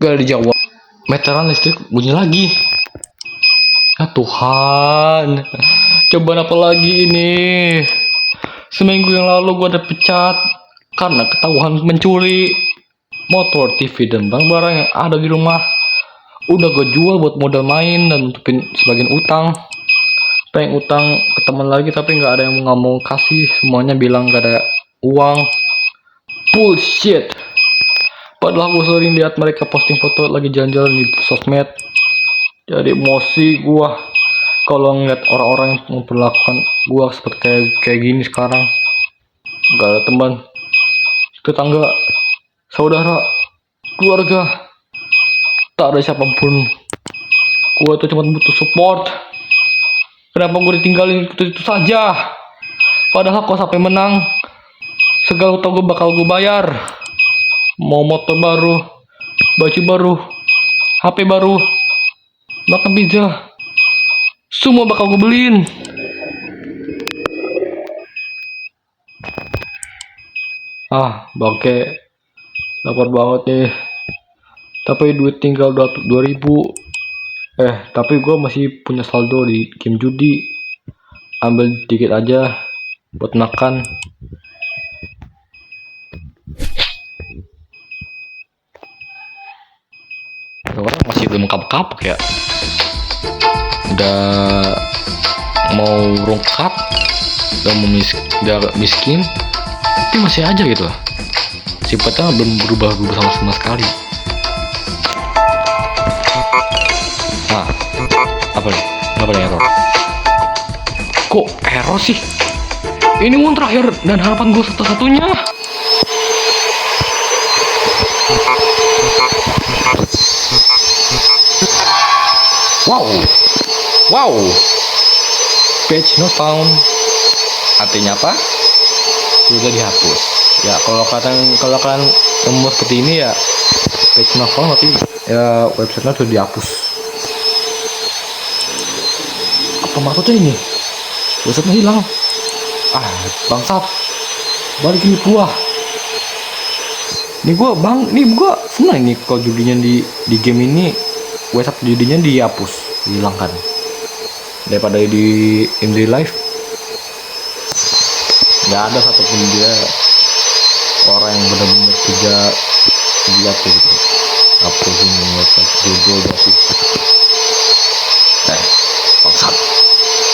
gak dijawab. Meteran listrik bunyi lagi. Ya Tuhan, cobaan apa lagi ini? Seminggu yang lalu gue ada pecat karena ketahuan mencuri motor, TV, dan barang-barang yang ada di rumah. udah gue jual buat modal main dan nutupin sebagian utang. Pengen utang ke teman lagi tapi nggak ada yang nggak mau kasih, semuanya bilang gak ada uang. Bullshit. Padahal gue sering lihat mereka posting foto lagi jalan-jalan di sosmed. Jadi emosi gue kalau ngeliat orang-orang yang memperlakukan gue seperti kayak gini sekarang. Gak ada teman, tetangga, saudara, keluarga, tak ada siapapun. Gue tuh cuma butuh support. Kenapa gue ditinggalin itu saja? Padahal kalau sampai menang, segala utang gue bakal gue bayar. Mau motor baru, baju baru, HP baru, makan pizza, semua bakal gue beliin. Bangke, lapar banget nih. Tapi duit tinggal 2.000. Tapi gue masih punya saldo di game judi. Ambil dikit aja buat makan. Orang masih belum kapok ya. Udah mau rongkap, udah miskin, tapi masih aja gitu. Sifatnya belum berubah sama sekali. Apa nih error? Kok error sih? Ini mon terakhir dan harapan gue satu-satunya. Wow. Page not found. Artinya apa? Sudah dihapus. Ya kalau kalian nemu seperti ini ya page not found, berarti ya websitenya sudah dihapus. Apa maksudnya ini? Websitenya hilang. Bangsat. Balikin gua. Nih gua senang nih kalau judinya di game ini, website judinya dihapus, dihilangkan. Daripada in real life nggak ada satupun dia orang yang benar-benar kerja lihat gitu hapusin website judul sih. Bangsat,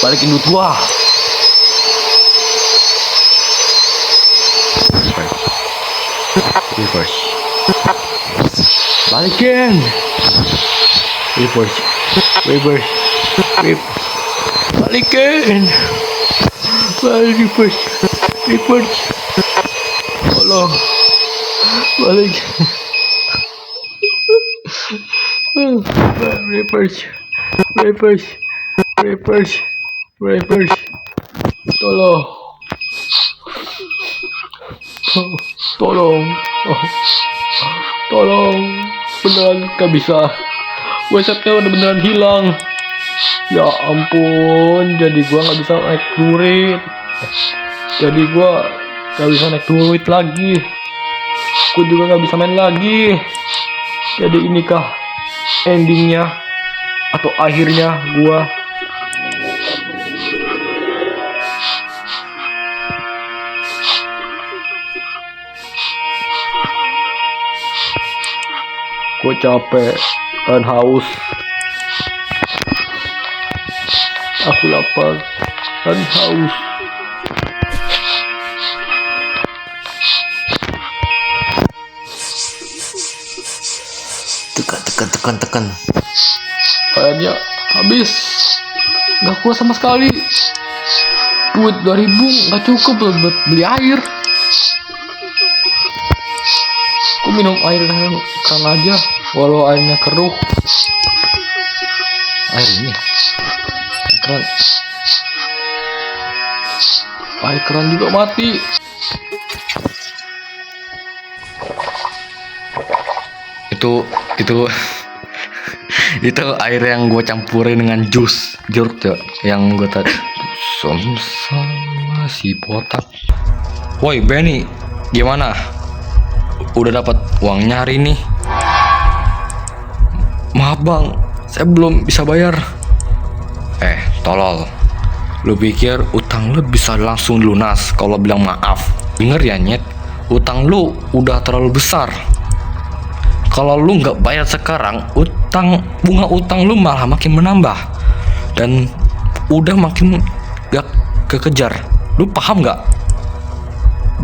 balikin duit gua. Reverse. Balikin. Reverse. Balikin. Reverse. Tolong. Balikin. Reverse. Tolong, beneran gak bisa. Website-nya udah beneran hilang. Ya ampun, jadi gua gak bisa naik duit. Lagi. Gua juga gak bisa main lagi. Jadi inikah endingnya atau akhirnya gua? Gue capek dan haus. Aku lapar dan haus. Tekan. Kayaknya habis. Gak kuat sama sekali. Duit 2.000 gak cukup buat beli air. Aku minum air kan aja, walau airnya keruh. Air ini air keran juga mati. Itu air yang gue campurin dengan jus jeruk tuh, yang gue tadi sama si botak. Woi Benny, gimana? Udah dapat uangnya hari ini? Maaf bang, saya belum bisa bayar. Tolol. Lu pikir utang lu bisa langsung lunas kalau bilang maaf? Denger ya nyet, utang lu udah terlalu besar. Kalau lu nggak bayar sekarang, bunga utang lu malah makin menambah dan udah makin gak kekejar. Lu paham gak?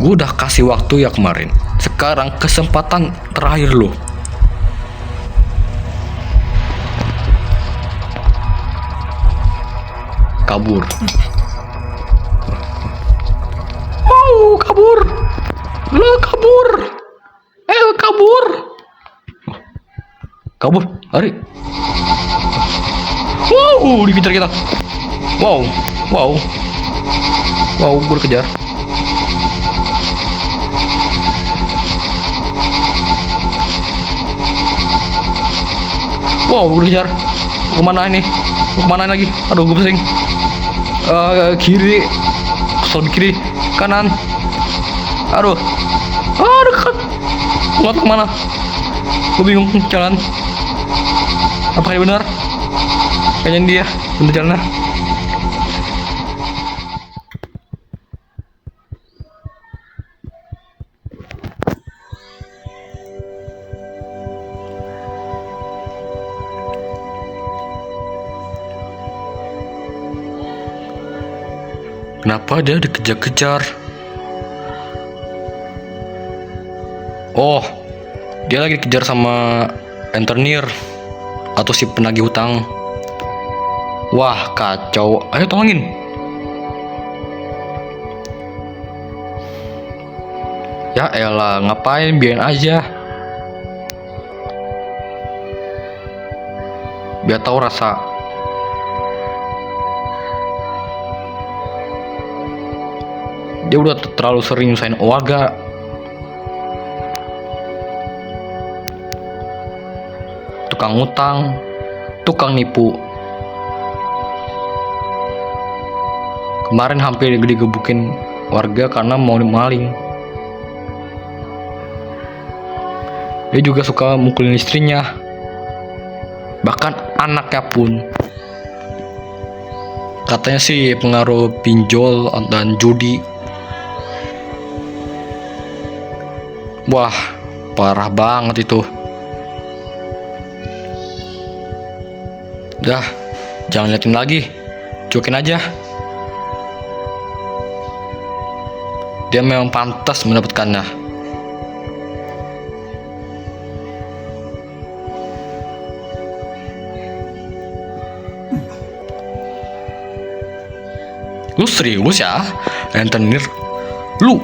Gue udah kasih waktu ya kemarin. Sekarang kesempatan terakhir lu. Kabur. Oh, kabur. Lo kabur. Kabur. Kabur, lari. Wow, dikejar kita. Wow, gue dikejar. Wow, gue dikejar. Kemana ini? Kemana lagi? Aduh, gue pusing. Kiri, soal kiri, kanan. Aduh, dekat. Nggak tahu kemana. Gue bingung jalan. Apakah ini benar? Kayaknya dia bener jalannya. Kenapa dia dikejar-kejar? Oh, dia lagi dikejar sama entertainer atau si penagih hutang. Wah, kacau. Ayo tolongin. Ya elah, ngapain, biarin aja. Biar tahu rasa. Dia udah terlalu sering nyusahin warga. Tukang utang, tukang nipu. Kemarin hampir digebukin warga karena mau maling. Dia juga suka mukulin istrinya, bahkan anaknya pun. Katanya sih pengaruh pinjol dan judi. Wah, parah banget itu. Udah, jangan liatin lagi, cuekin aja. Dia memang pantas mendapatkannya. Lu serius ya, rentenir? Lu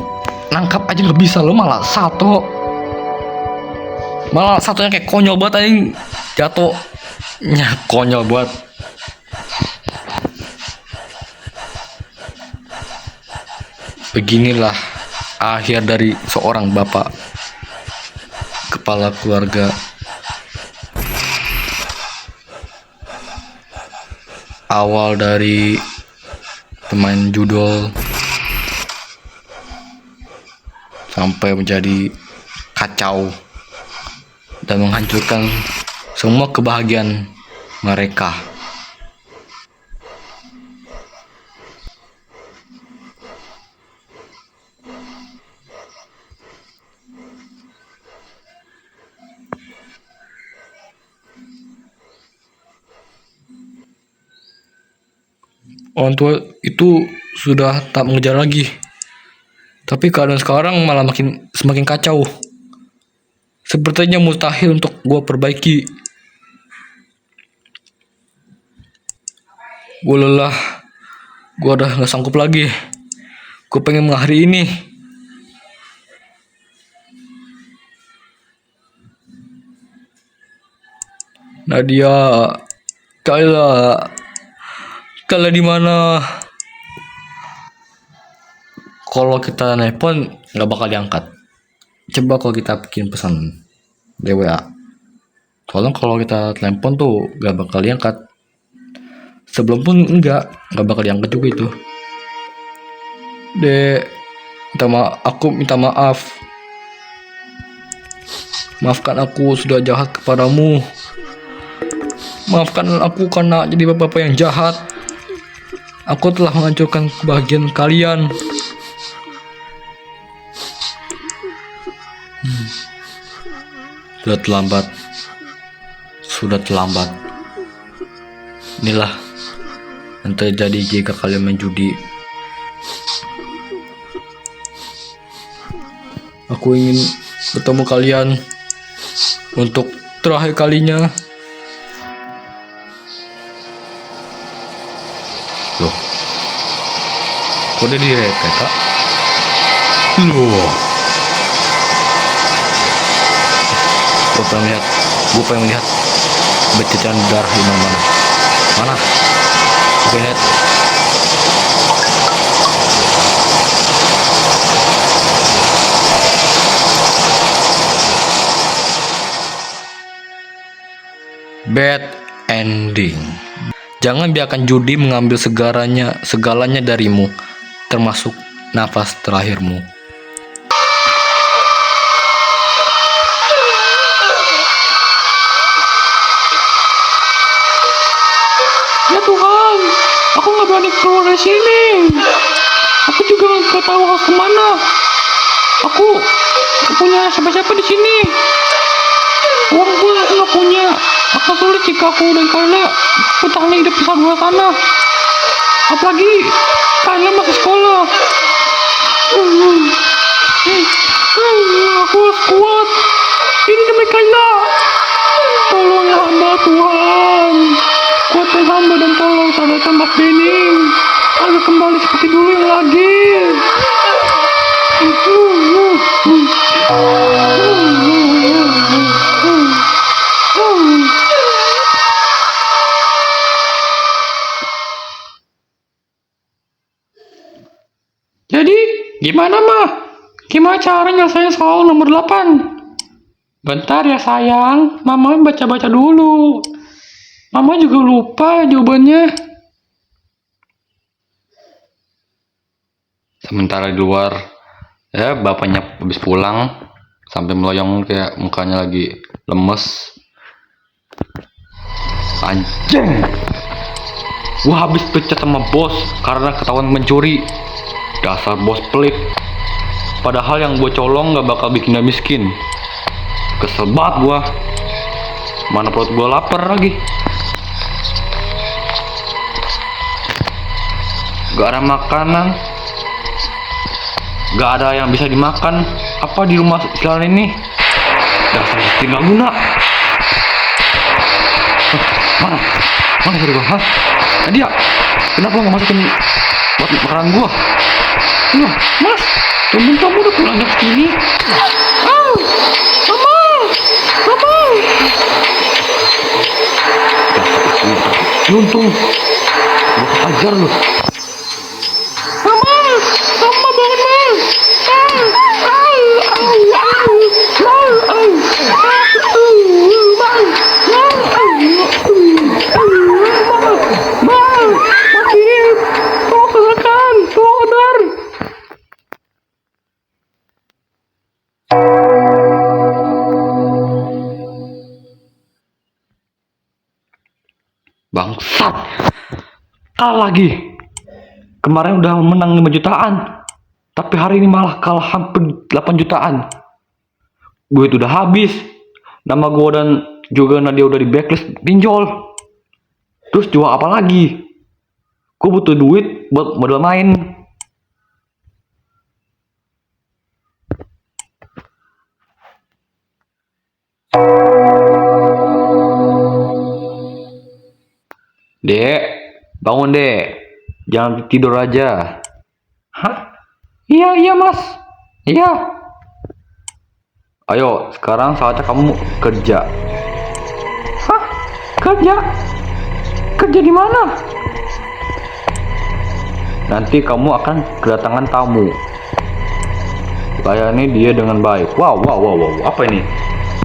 nangkap aja nggak bisa, lu malah satu. Malah satunya kayak konyol banget anjing, jatuhnya konyol banget. Beginilah akhir dari seorang bapak kepala keluarga. Awal dari pemain judol sampai menjadi kacau dan menghancurkan semua kebahagiaan mereka. Orang tua itu sudah tak mengejar lagi, tapi keadaan sekarang malah semakin kacau. Sepertinya mustahil untuk gue perbaiki. Gue lelah, gue udah gak sanggup lagi. Gue pengen mengakhiri ini. Nadia, Kayla di mana? Kalau kita nelpon nggak bakal diangkat. Coba kalau kita bikin pesan di WA. Soalnya kalau kita telepon tuh nggak bakal diangkat. Sebelum pun nggak bakal diangkat juga itu. Aku minta maaf. Maafkan aku sudah jahat kepadamu. Maafkan aku karena jadi bapak yang jahat. Aku telah menghancurkan kebahagiaan kalian. Sudah terlambat. sudah terlambat. Inilah yang terjadi jika kalian main judi. Aku ingin bertemu kalian untuk terakhir kalinya. Loh, kok dia direket, Kak? Loh, gue pengen melihat berceceran darah di mana-mana. Mana? Gue lihat. Bad ending. Jangan biarkan judi mengambil segalanya darimu, termasuk nafas terakhirmu. Ya Tuhan, aku nggak berani keluar dari sini. Aku juga nggak tahu harus kemana. Aku nggak punya siapa-siapa di sini. Uang gue aku nggak punya. Akan sulit jika aku dan Kayla bertahan hidup di luar sana. Apalagi Kayla masih sekolah. Aku harus kuat. Ini demi Kayla. Tolonglah hamba Tuhan. Kuatkan hamba dan tolong sadarkan Mas Bening agar kembali seperti dulu yang lagi. Jadi, gimana mah? Gimana caranya saya soal nomor 8? Bentar ya sayang, Mama baca-baca dulu. Mama juga lupa jawabannya. Sementara di luar, ya bapaknya habis pulang, sampai meloyong kayak mukanya lagi lemes. Anjing! Gua habis pecat sama bos karena ketahuan mencuri. Dasar bos pelit. Padahal yang gue colong gak bakal bikin dia miskin. Kesel banget gue. Mana perut gue lapar lagi. Gak ada makanan. Gak ada yang bisa dimakan. Apa di rumah sekalian ini? Dasar istri gak guna. Mana? Mana tadi gue? Hah? Nadia, kenapa lo gak masukin buat makanan gue? Loh, Mas, temen kamu udah pulang jam segini? Mama! Untung, gue kehajar loh. Mama bangun, Mas! Sakit! Tolong sadarkan! Tolong sadar! Bangsat, kalah lagi. Kemarin udah menang 5 jutaan, tapi hari ini malah kalah hampir 8 jutaan. Duit udah habis. Nama gue dan juga Nadia udah di blacklist pinjol. Terus jual apa lagi? Gue butuh duit buat modal main. Dek, bangun dek. Jangan tidur aja. Hah? Iya Mas. Iya. Ayo, sekarang saatnya kamu kerja. Hah? Kerja? Kerja di mana? Nanti kamu akan kedatangan tamu. Layani dia dengan baik. Wow. Apa ini?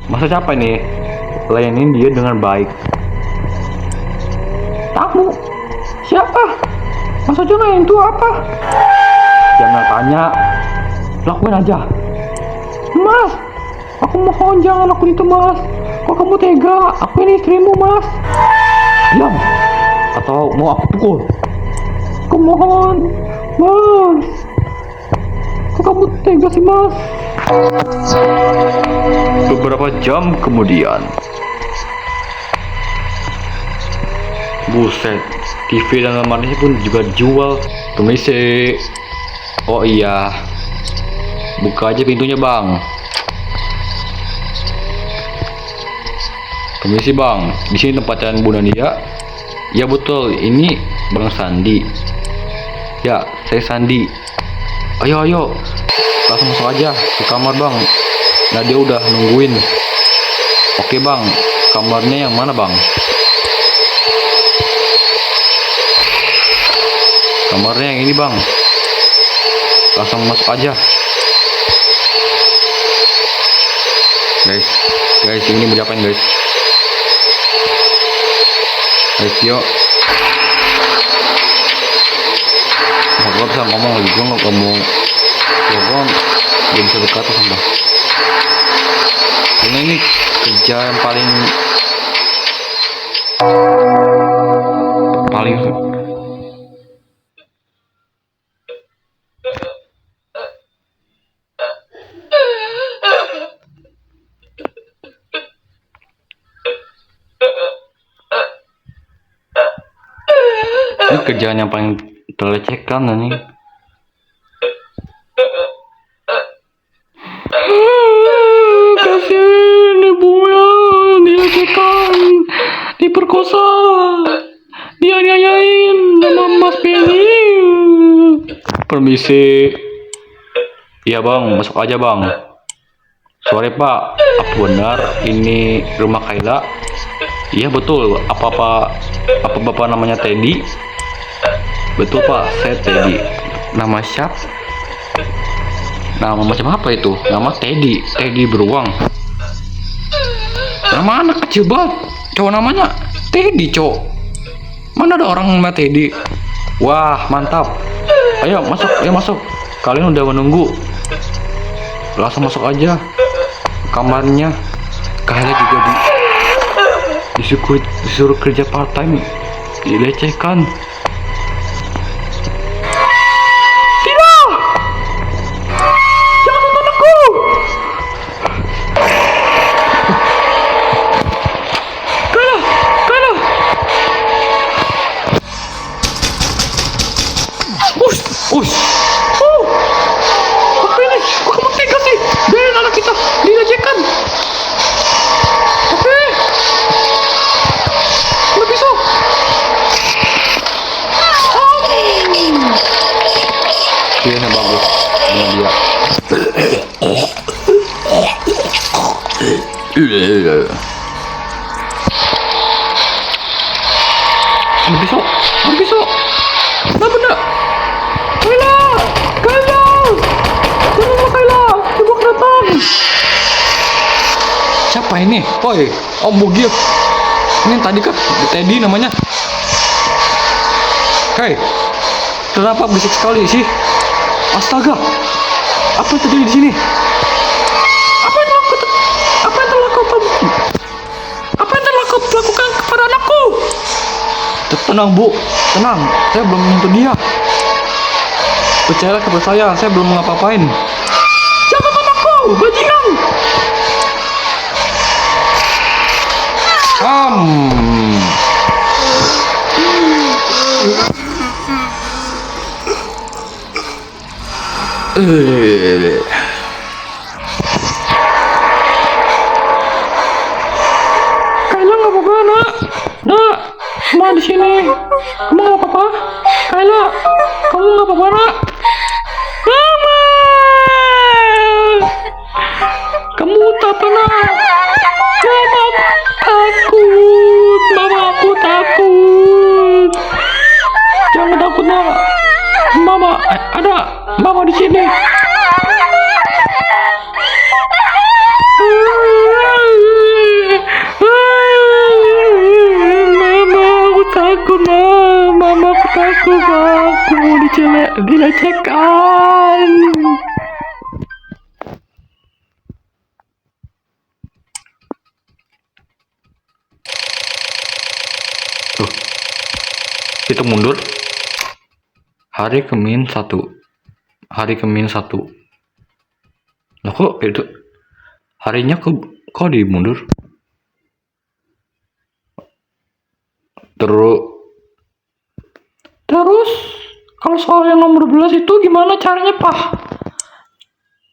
Maksudnya apa ini? Layani dia dengan baik. Tamu? Siapa? Maksudnya itu apa? Jangan tanya. Lakuin aja. Mas, aku mohon jangan lakuin itu, Mas. Kok kamu tega? Aku ini istrimu, Mas. Diam. Atau mau aku pukul? Aku mohon, Mas. Kok kamu tega sih, Mas? Beberapa jam kemudian. Buset, TV dan lemarinya pun juga dijual. Permisi. Oh iya, buka aja pintunya bang. Permisi bang, di sini tempat Bu Nadia. Ya betul, ini Bang Sandi. Ya, saya Sandi. Ayo ayo, langsung masuk aja ke kamar bang. Nadia udah nungguin. Oke bang, kamarnya yang mana bang? Kamarnya yang ini bang. Langsung masuk aja. Guys, ini mau diapain guys? Guys, yuk. Gue bisa ngomong lagi, gue nggak ngomong. Gue bisa berkata sumpah. Ini kerja yang paling ini kerjaan yang paling terlecehkan ini. Kasihin ibunya dilecehkan, diperkosa, dianiayain sama Mas Benny. Permisi. Iya bang, masuk aja bang. Sore pak, apa benar ini rumah Kayla? Iya betul. Apa bapak namanya Teddy? Betul pak, saya Teddy. Nama siapa? Nama macam apa itu? Nama Teddy beruang. Nama anak kecil banget. Cowok namanya Teddy cowok. Mana ada orang namanya Teddy? Wah mantap. Ayo masuk. Kalian udah menunggu. Langsung masuk aja kamarnya. Kayaknya juga disuruh kerja part time, dilecehkan. Tidak, jangan sentuh aku. Kayla. Ush. Apa ini? Kok kamu tega sih? Biarin anak kita dilecehkan. Oke. Nggak bisa. Iya, bagus. Ini dia. Nggak bisa. Nggak benar. Kayla. Tunggu Kayla. Coba datang. Siapa ini? Oi, Om Bugil. Ini tadi kan Teddy namanya. Hei, kenapa berisik sekali sih? Astaga, apa yang terjadi di sini? Apa yang terlakukan kepada anakku? Tenang bu, tenang. Saya belum menyentuh dia. Percayalah kepada saya belum ngapa-ngapain. Jangan anakku, bajingan. Kayla nggak apa-apa nak, semua di sini. Kamu nggak apa-apa, Kayla, kamu nggak apa-apa nak. Mama, kamu tak pernah. Mama aku takut. Jangan takut nak. Mama ada mama di sini. Mama aku takut. Aku mau dilecehkan. Tuh, itu mundur. Hari Kemin 1. Lah kok itu harinya kok dimundur? Kalau soal yang nomor 12 itu gimana caranya, Pak?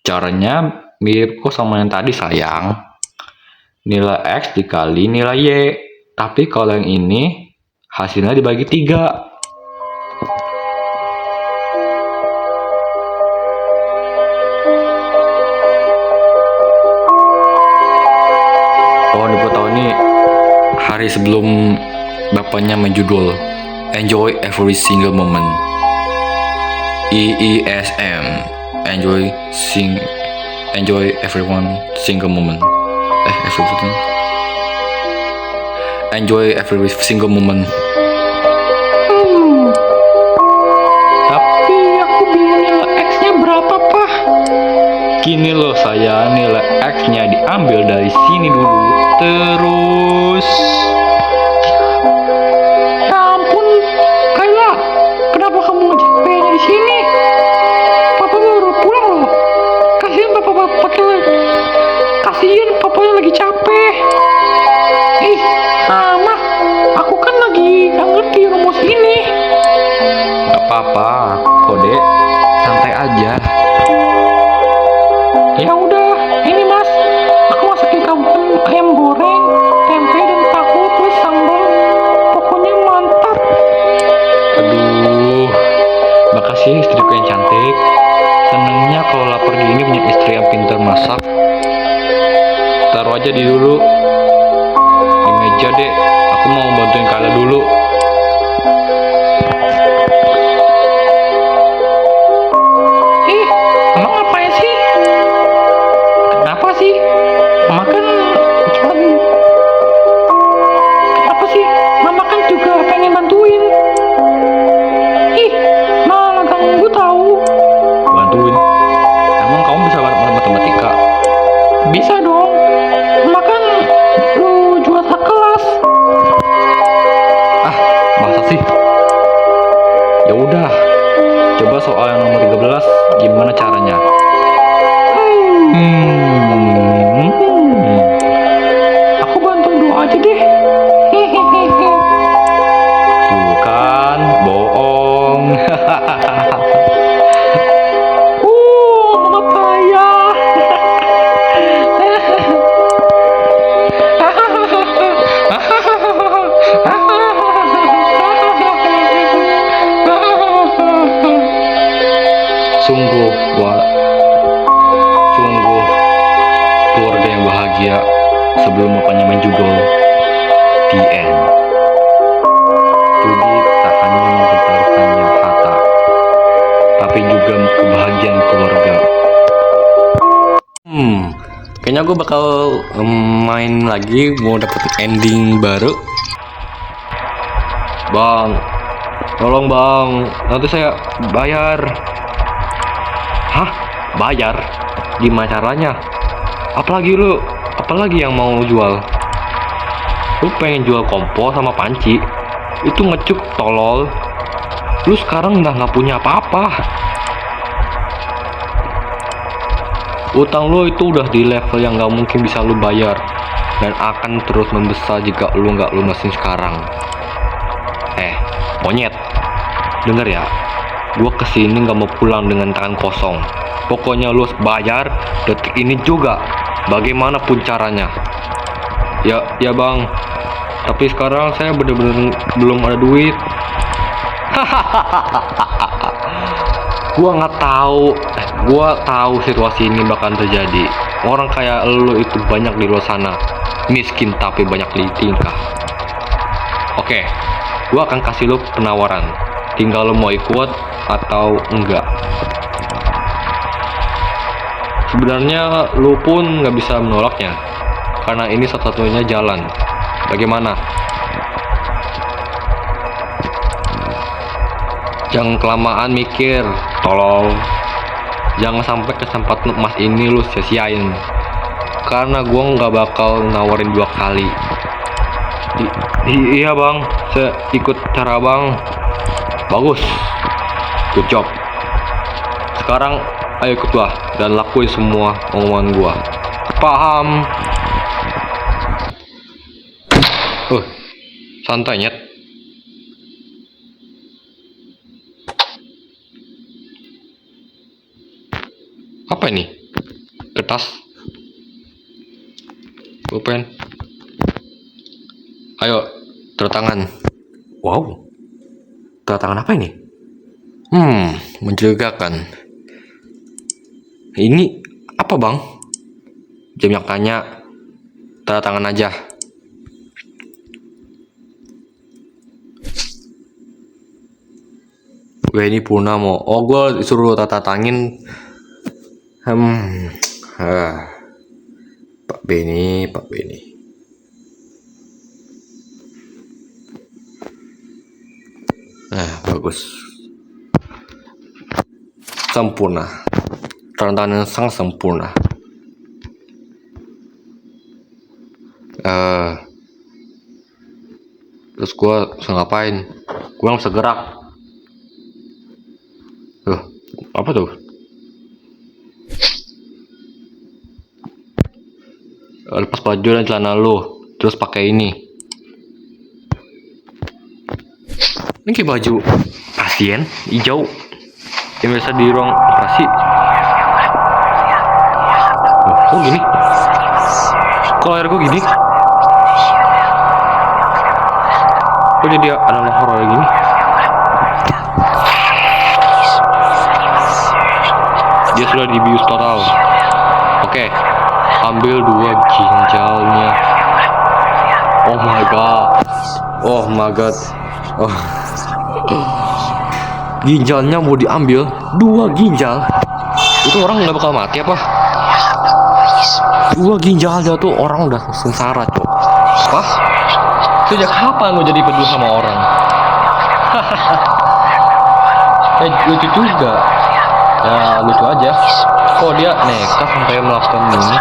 Caranya mirip kok sama yang tadi, sayang. Nilai X dikali nilai Y. Tapi kalau yang ini, hasilnya dibagi 3. Oh, gue tahu ini hari sebelum bapaknya menjudul Enjoy Every Single Moment. EESM. Enjoy everyone single moment. Everything. Enjoy every single moment. Tapi aku bingung nilai X-nya berapa, Pak? Gini loh sayang, nilai X-nya diambil dari sini dulu. Terus ya ampun, Kayla, kenapa kamu ngejek P-nya di sini? Papa baru pulang loh. Kasihan papanya lagi capek. Ih, Mama, aku kan lagi gak ngerti rumus ini. Gak apa-apa, Kode, santai aja. Ya udah, ini Mas, aku masakin kamu ayam goreng, tempe dan tahu plus sambal. Pokoknya mantap. Aduh, makasih istriku yang cantik. Senengnya kalau lapar gini punya istri yang pintar masak. Taruh aja di dulu di meja deh. Aku mau bantuin Kala dulu. Emang ngapain sih? Kenapa sih? Mama kan kenapa sih? Mama kan juga pengen bantuin. Malah ganggu tahu. Bantuin? Emang kamu bisa matematika? Bisa dong. Makan lu juara kelas. Masa sih? Ya udah. Coba soal yang nomor 13 gimana caranya? Aku bantu doa aja deh. Tuh kan, bohong. Mama payah. Sungguh keluarga yang bahagia sebelum bapaknya menjudul The End. Rudy tak hanya mempertaruhkannya harta, tapi juga kebahagiaan keluarga. Kayaknya gue bakal main lagi, mau dapet ending baru. Bang, tolong bang, nanti saya bayar. Hah? Bayar? Gimana caranya? Apalagi yang mau jual? Lu pengen jual kompor sama panci? Itu ngecuk tolol. Lu sekarang udah nggak punya apa-apa. Utang lu itu udah di level yang nggak mungkin bisa lu bayar, dan akan terus membesar jika lu nggak lunasin sekarang. Monyet, denger ya, gua kesini nggak mau pulang dengan tangan kosong. Pokoknya lu harus bayar detik ini juga, bagaimanapun caranya. Ya bang, tapi sekarang saya bener-bener belum ada duit. Gua tahu situasi ini bakal terjadi. Orang kayak lu itu banyak di luar sana, miskin tapi banyak tingkah. Oke, gua akan kasih lu penawaran. Tinggal lu mau ikut atau enggak. Sebenarnya lu pun nggak bisa menolaknya, karena ini satu-satunya jalan. Bagaimana? Jangan kelamaan mikir, tolong. Jangan sampai kesempatan emas ini lu sia-siain, karena gua nggak bakal nawarin 2 kali. Iya bang, saya ikut cara bang. Bagus, good job. Sekarang ayo ikut gua dan lakuin semua omongan gua. Paham? Santai nyet. Apa ini? Kertas? Pulpen? Ayo, tanda tangan. Wow, tanda tangan apa ini? Mencurigakan. Ini apa bang? Banyak tanya. Tanda tangan aja. Gue ini Purnamo. Oh, gue disuruh tata tangin. Pak Beni. Nah, bagus. Sempurna. Tanda tangan yang sangat sempurna. Terus gue bisa ngapain? Gue nggak bisa gerak. Apa tuh? Lepas baju dan celana lu, terus pakai ini. Ini kayak baju pasien hijau yang biasa di ruang operasi. Kok gini? Kok air gue gini? Kok jadi ada horor gini? Dia sudah dibius total. Oke, ambil 2 ginjalnya. Oh my god. Oh. Ginjalnya mau diambil 2 ginjal. Itu orang nggak bakal mati apa? 2 ginjalnya tuh orang udah sengsara, cok. Apa? Sejak kapan lo jadi peduli sama orang? Lucu juga. Ya lucu aja. Kok dia nekat sampai melakukan ini?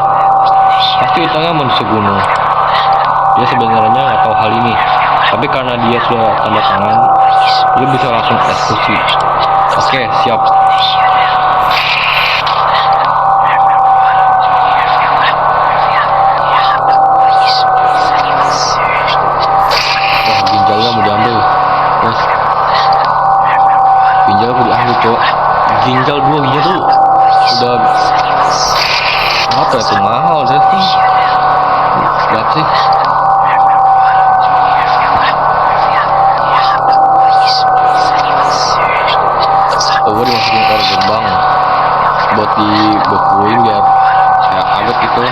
Pasti utangnya manusia gunung. Dia sebenarnya nggak tahu hal ini, tapi karena dia sudah tanda tangan, dia bisa langsung eksekusi. Oke, siap. Wah, ginjalnya mau diambil. Terus ginjal mau diambil, cok. Ginjal 2 ginjal tuh udah apa ya tuh, mahal deh tuh. Berapa sih? Oh, gue dimasukin ke gerbang buat dibekuin biar kayak awet gitu.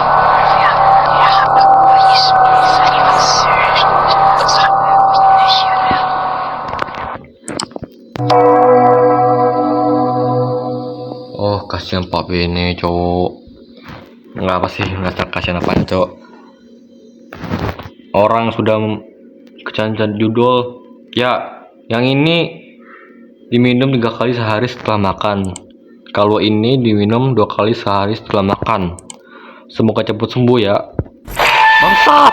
Oh, kasihan Pak Bene, cowok. Nggak apa sih, nggak kasihan apa cowok. Orang sudah kecancan judul. Ya, yang ini diminum 3 kali sehari setelah makan. Kalau ini diminum 2 kali sehari setelah makan. Semoga cepat sembuh ya. Bangsat!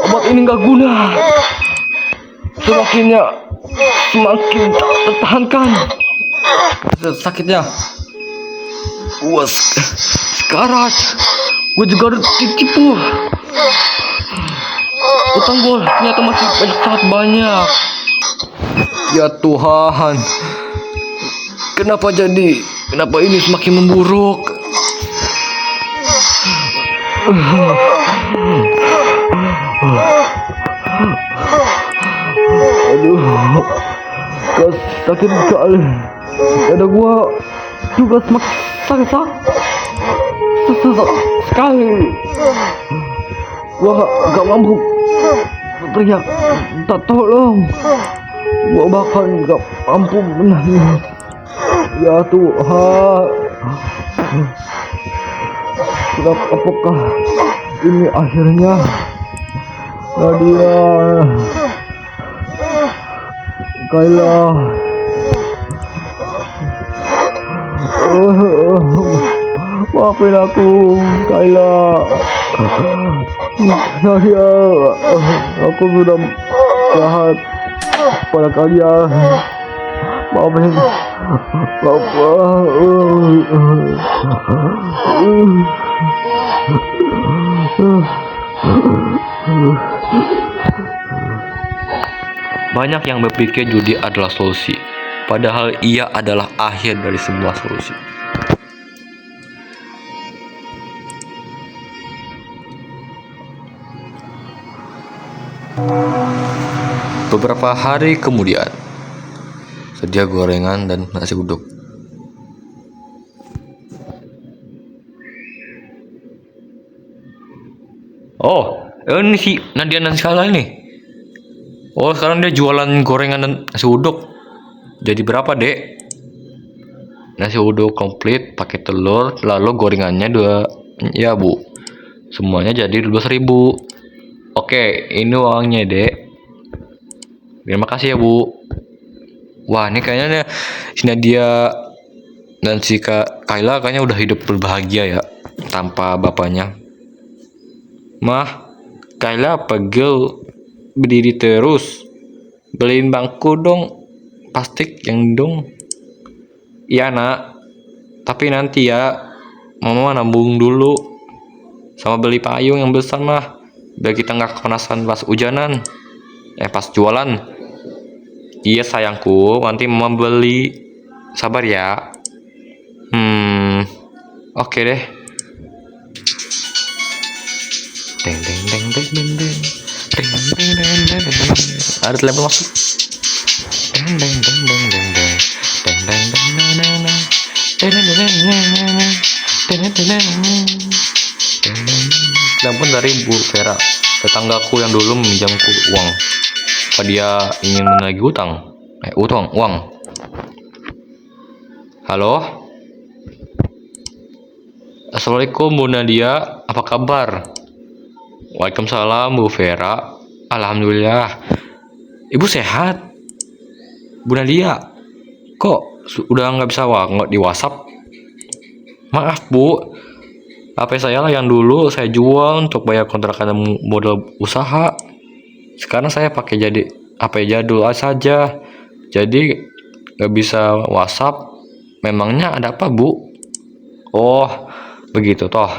Obat ini nggak guna. Semakin tak tertahankan sakitnya. Wah, sekarat. Gue juga harus ditipu. Utang gue ternyata masih sangat banyak. Ya Tuhan, kenapa ini semakin memburuk? Aduh, sakit sekali. Dada gua juga semakin sakit sekali. Gua gak mampu teriak, tak tolong. Gua bahkan gak mampu menangis. Ya Tuhan, apakah ini akhirnya? Nadia, Kayla, maafin aku, Kayla. Nadia, aku sudah jahat pada kalian. Maafin, Banyak yang berpikir judi adalah solusi. padahal ia adalah akhir dari semua solusi. Beberapa hari kemudian, sedia gorengan dan nasi uduk. Oh, ini si Nadia dan Skala ini. Oh, sekarang dia jualan gorengan dan nasi uduk. Jadi berapa, Dek? Nasi uduk komplit pakai telur, lalu gorengannya 2. Ya, Bu. Semuanya jadi 12.000. Oke, ini uangnya, Dek. Terima kasih ya, Bu. Wah, ini kayaknya si Nadia dan si Kayla kayaknya udah hidup berbahagia ya tanpa bapaknya. Mah, Kayla pegel berdiri terus. Beliin bangku dong, plastik yang dong. Iya, Nak. Tapi nanti ya, Mama nabung dulu. Sama beli payung yang besar mah, biar kita nggak kepanasan pas hujanan. Pas jualan. Iya sayangku, nanti Mama beli. Sabar ya. Oke deh. Deng deng deng deng deng deng. Deng deng deng deng deng. Ada telepon masuk. Deng deng deng deng deng deng. Deng deng deng deng deng deng. Deng deng deng deng deng. Deng deng deng deng. Telepon dari Bu Vera, tetanggaku yang dulu meminjamku uang. Apa dia ingin menagih utang? Uang. Halo? Assalamualaikum Bu Nadia, apa kabar? Waalaikumsalam Bu Vera. Alhamdulillah. Ibu sehat? Bu Nadia, kok udah nggak bisa di WhatsApp? Maaf Bu, HP saya lah yang dulu saya jual untuk bayar kontrakan modal usaha. Sekarang saya pakai jadi HP jadul saja. Jadi nggak bisa WhatsApp. Memangnya ada apa, Bu? Oh, begitu toh.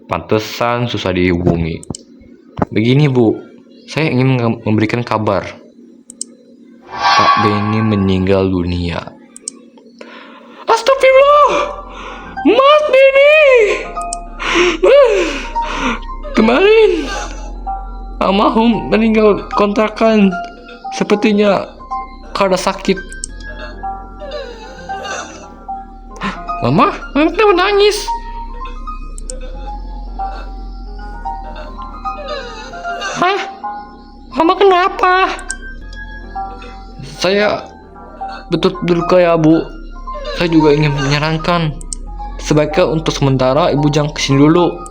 Pantesan susah dihubungi. Begini, Bu. Saya ingin memberikan kabar. Pak Benny meninggal dunia. Astagfirullah! Mas Benny! Kemarin almarhum meninggal kontrakan, sepertinya karena sakit. Mama kenapa nangis? Hah? Mama kenapa? Saya betul berduka ya, Bu. Saya juga ingin menyarankan sebaiknya untuk sementara Ibu jangan kesini dulu.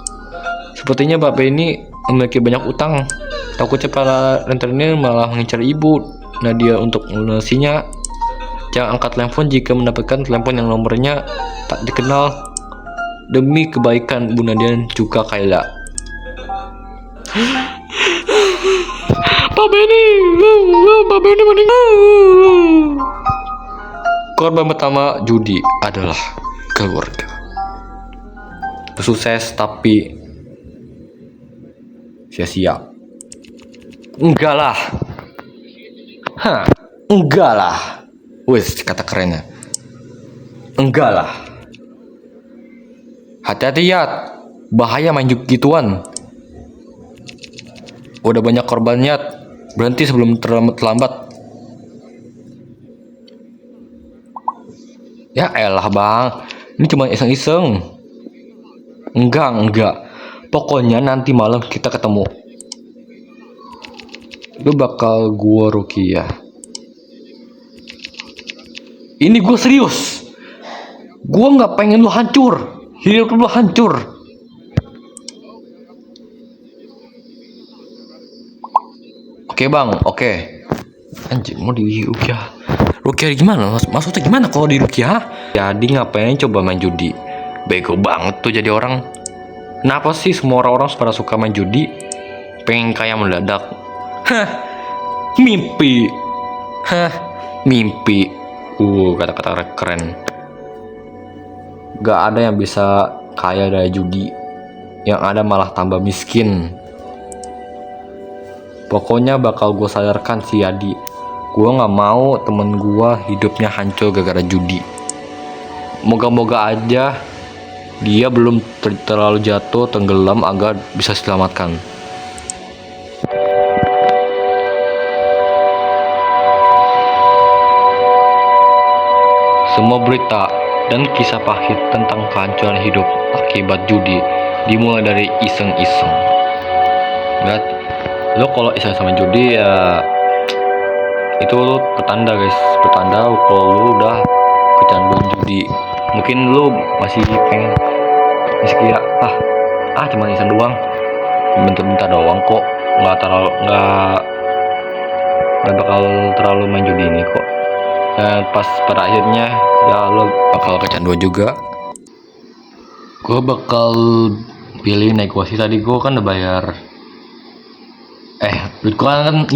Sepertinya Pak Benny memiliki banyak utang. Takutnya para rentenir malah mengincar Ibu Nadia untuk melunasinya. Jangan angkat telepon jika mendapatkan telepon yang nomornya tak dikenal. Demi kebaikan Bu Nadia dan juga Kayla. Pak Benny meninggal. Korban pertama judi adalah keluarga. Sukses tapi sia-sia. Enggak lah. Enggak lah. Wes, kata kerennya. Enggak lah. Hati-hati ya. Bahaya main gituan. Udah banyak korbannya. Berhenti sebelum terlambat. Ya elah bang. Ini cuma iseng-iseng. Enggak. Pokoknya nanti malam kita ketemu. Lu bakal gua rukiah. Ini gua serius. Gua nggak pengen lu hancur. Hidup lu hancur. Oke bang, oke. Anjir mau di rukiah. Rukiah gimana? Maksudnya gimana kalau di rukiah? Jadi ngapain coba main judi? Bego banget tuh jadi orang. Kenapa sih semua orang-orang pada suka main judi? Pengen kaya mendadak. Mimpi. Mimpi. Kata-kata keren. Gak ada yang bisa kaya dari judi. Yang ada malah tambah miskin. Pokoknya bakal gue sadarkan si Yadi Gue nggak mau temen gue hidupnya hancur gara-gara judi. Moga-moga aja dia belum terlalu jatuh tenggelam agar bisa diselamatkan. Semua berita dan kisah pahit tentang kehancuran hidup akibat judi dimulai dari iseng-iseng. Lihat, lo kalau iseng sama judi ya itu pertanda guys, pertanda kalau lo udah kecanduan judi. Mungkin lo masih kira cuma iseng doang, bentar-bentar doang kok, nggak bakal terlalu main judi ini kok. Dan pas pada akhirnya ya lo bakal kecanduan juga. Gue bakal pilih negosiasi. Tadi gue kan udah bayar duit gue kan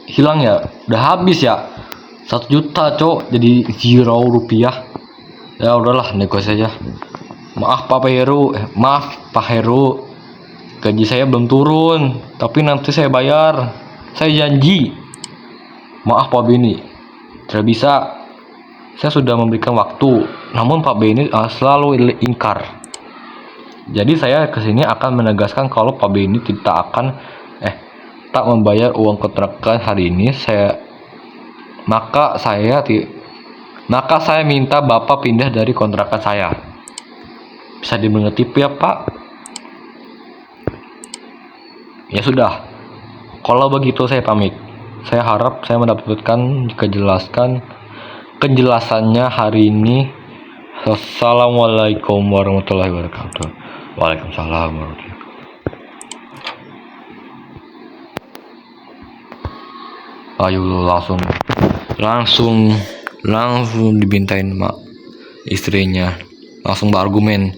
hilang ya, udah habis ya, 1 juta cok, jadi 0 rupiah. Ya udahlah, negosiasi aja. Maaf Pak Heru, gaji saya belum turun, tapi nanti saya bayar, saya janji. Maaf Pak Beni, tidak bisa. Saya sudah memberikan waktu, namun Pak Beni selalu ingkar. Jadi saya kesini akan menegaskan kalau Pak Beni tak membayar uang kontrakan hari ini. Maka saya minta Bapak pindah dari kontrakan saya. Bisa dimengerti ya Pak? Ya sudah. Kalau begitu saya pamit. Saya harap saya mendapatkan kejelasannya hari ini. Assalamualaikum warahmatullahi wabarakatuh. Waalaikumsalam warahmatullahi wabarakatuh. Ayo lo langsung dibintain mak istrinya, langsung berargumen.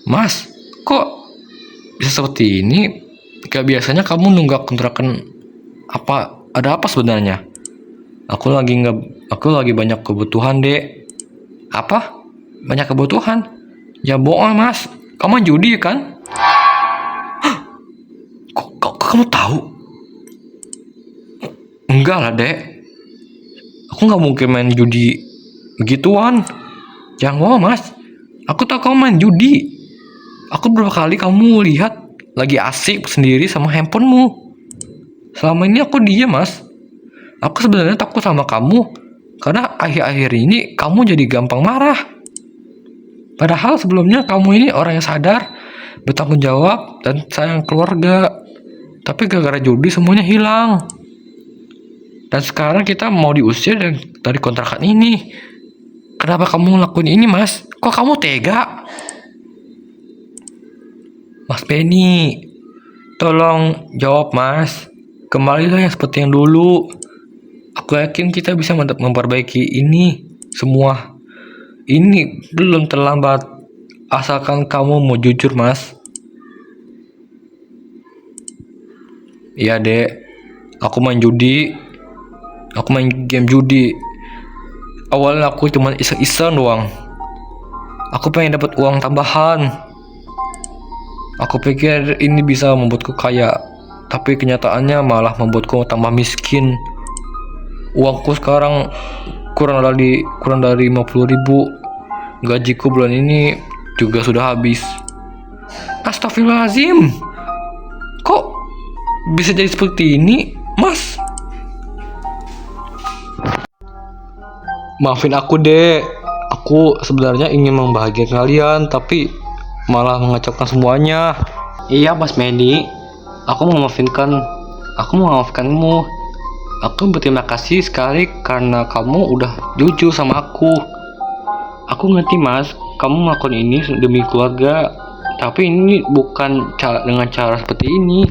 Mas, kok bisa seperti ini? Gak biasanya kamu nunggak kontrakan apa? Ada apa sebenarnya? Aku lagi banyak kebutuhan, Dek. Apa? Banyak kebutuhan? Ya bohong, Mas. Kamu judi kan? Kok kamu tahu? Enggak lah, Dek. Aku nggak mungkin main judi begituan. Jangan bohong, Mas. Aku tahu kamu main judi. Aku beberapa kali kamu lihat lagi asik sendiri sama handphonemu. Selama ini aku diam, Mas. Aku sebenarnya takut sama kamu karena akhir-akhir ini kamu jadi gampang marah. Padahal sebelumnya kamu ini orang yang sadar, bertanggung jawab, dan sayang keluarga. Tapi gara-gara judi semuanya hilang. Dan sekarang kita mau diusir dari kontrakan ini. Kenapa kamu ngelakuin ini, Mas? Kok kamu tega? Mas Benny, tolong jawab, Mas. Kembalilah yang seperti yang dulu. Aku yakin kita bisa memperbaiki ini semua. Ini belum terlambat. Asalkan kamu mau jujur, Mas. Iya, Dek. Aku main judi. Aku main game judi. Awalnya aku cuma iseng-iseng doang. Aku pengen dapat uang tambahan. Aku pikir ini bisa membuatku kaya, tapi kenyataannya malah membuatku tambah miskin. Uangku sekarang kurang dari 50.000. Gajiku bulan ini juga sudah habis. Astagfirullahaladzim. Kok bisa jadi seperti ini, Mas? Maafin aku, Dek. Aku sebenarnya ingin membahagiakan kalian, tapi malah mengacaukan semuanya. Iya, Mas Medi. Aku memaafkanmu. Aku berterima kasih sekali karena kamu udah jujur sama aku. Aku ngerti, Mas. Kamu melakukan ini demi keluarga. Tapi ini bukan dengan cara seperti ini.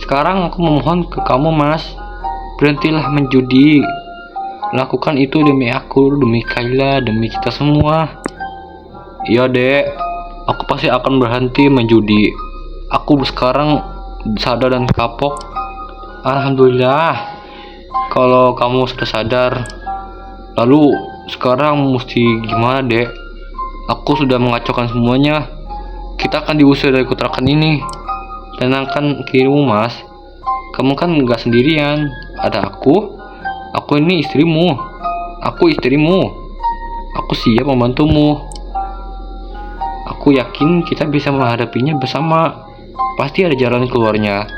Sekarang aku memohon ke kamu, Mas. Berhentilah menjudi. Lakukan itu demi aku, demi Kayla, demi kita semua. Iya, Dek. Aku pasti akan berhenti menjudi. Aku sekarang sadar dan kapok. Alhamdulillah. Kalau kamu sudah sadar. Lalu sekarang mesti gimana, Dek? Aku sudah mengacaukan semuanya. Kita akan diusir dari kontrakan ini. Tenangkan dirimu, Mas. Kamu kan nggak sendirian. ada aku ini istrimu, aku siap membantumu. Aku yakin kita bisa menghadapinya bersama, pasti ada jalan keluarnya.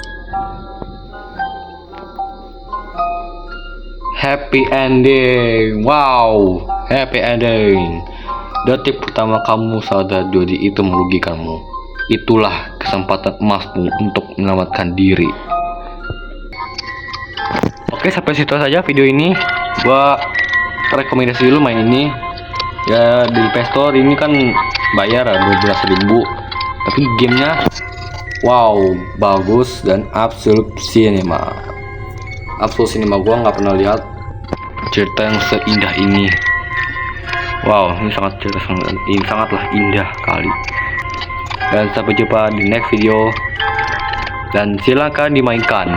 Happy ending. Wow, happy ending. Detik pertama kamu sadar Jody itu merugikanmu. Itulah kesempatan emasmu untuk menyelamatkan diri. Oke, sampai situ saja video ini. Gua rekomendasi dulu main ini. Ya, di Play Store ini kan bayar 12.000. Tapi gamenya wow, bagus dan absolute cinema. Absolute cinema, gua nggak pernah lihat cerita yang seindah ini. Wow, ini sangatlah indah kali. Dan sampai jumpa di next video. Dan silakan dimainkan.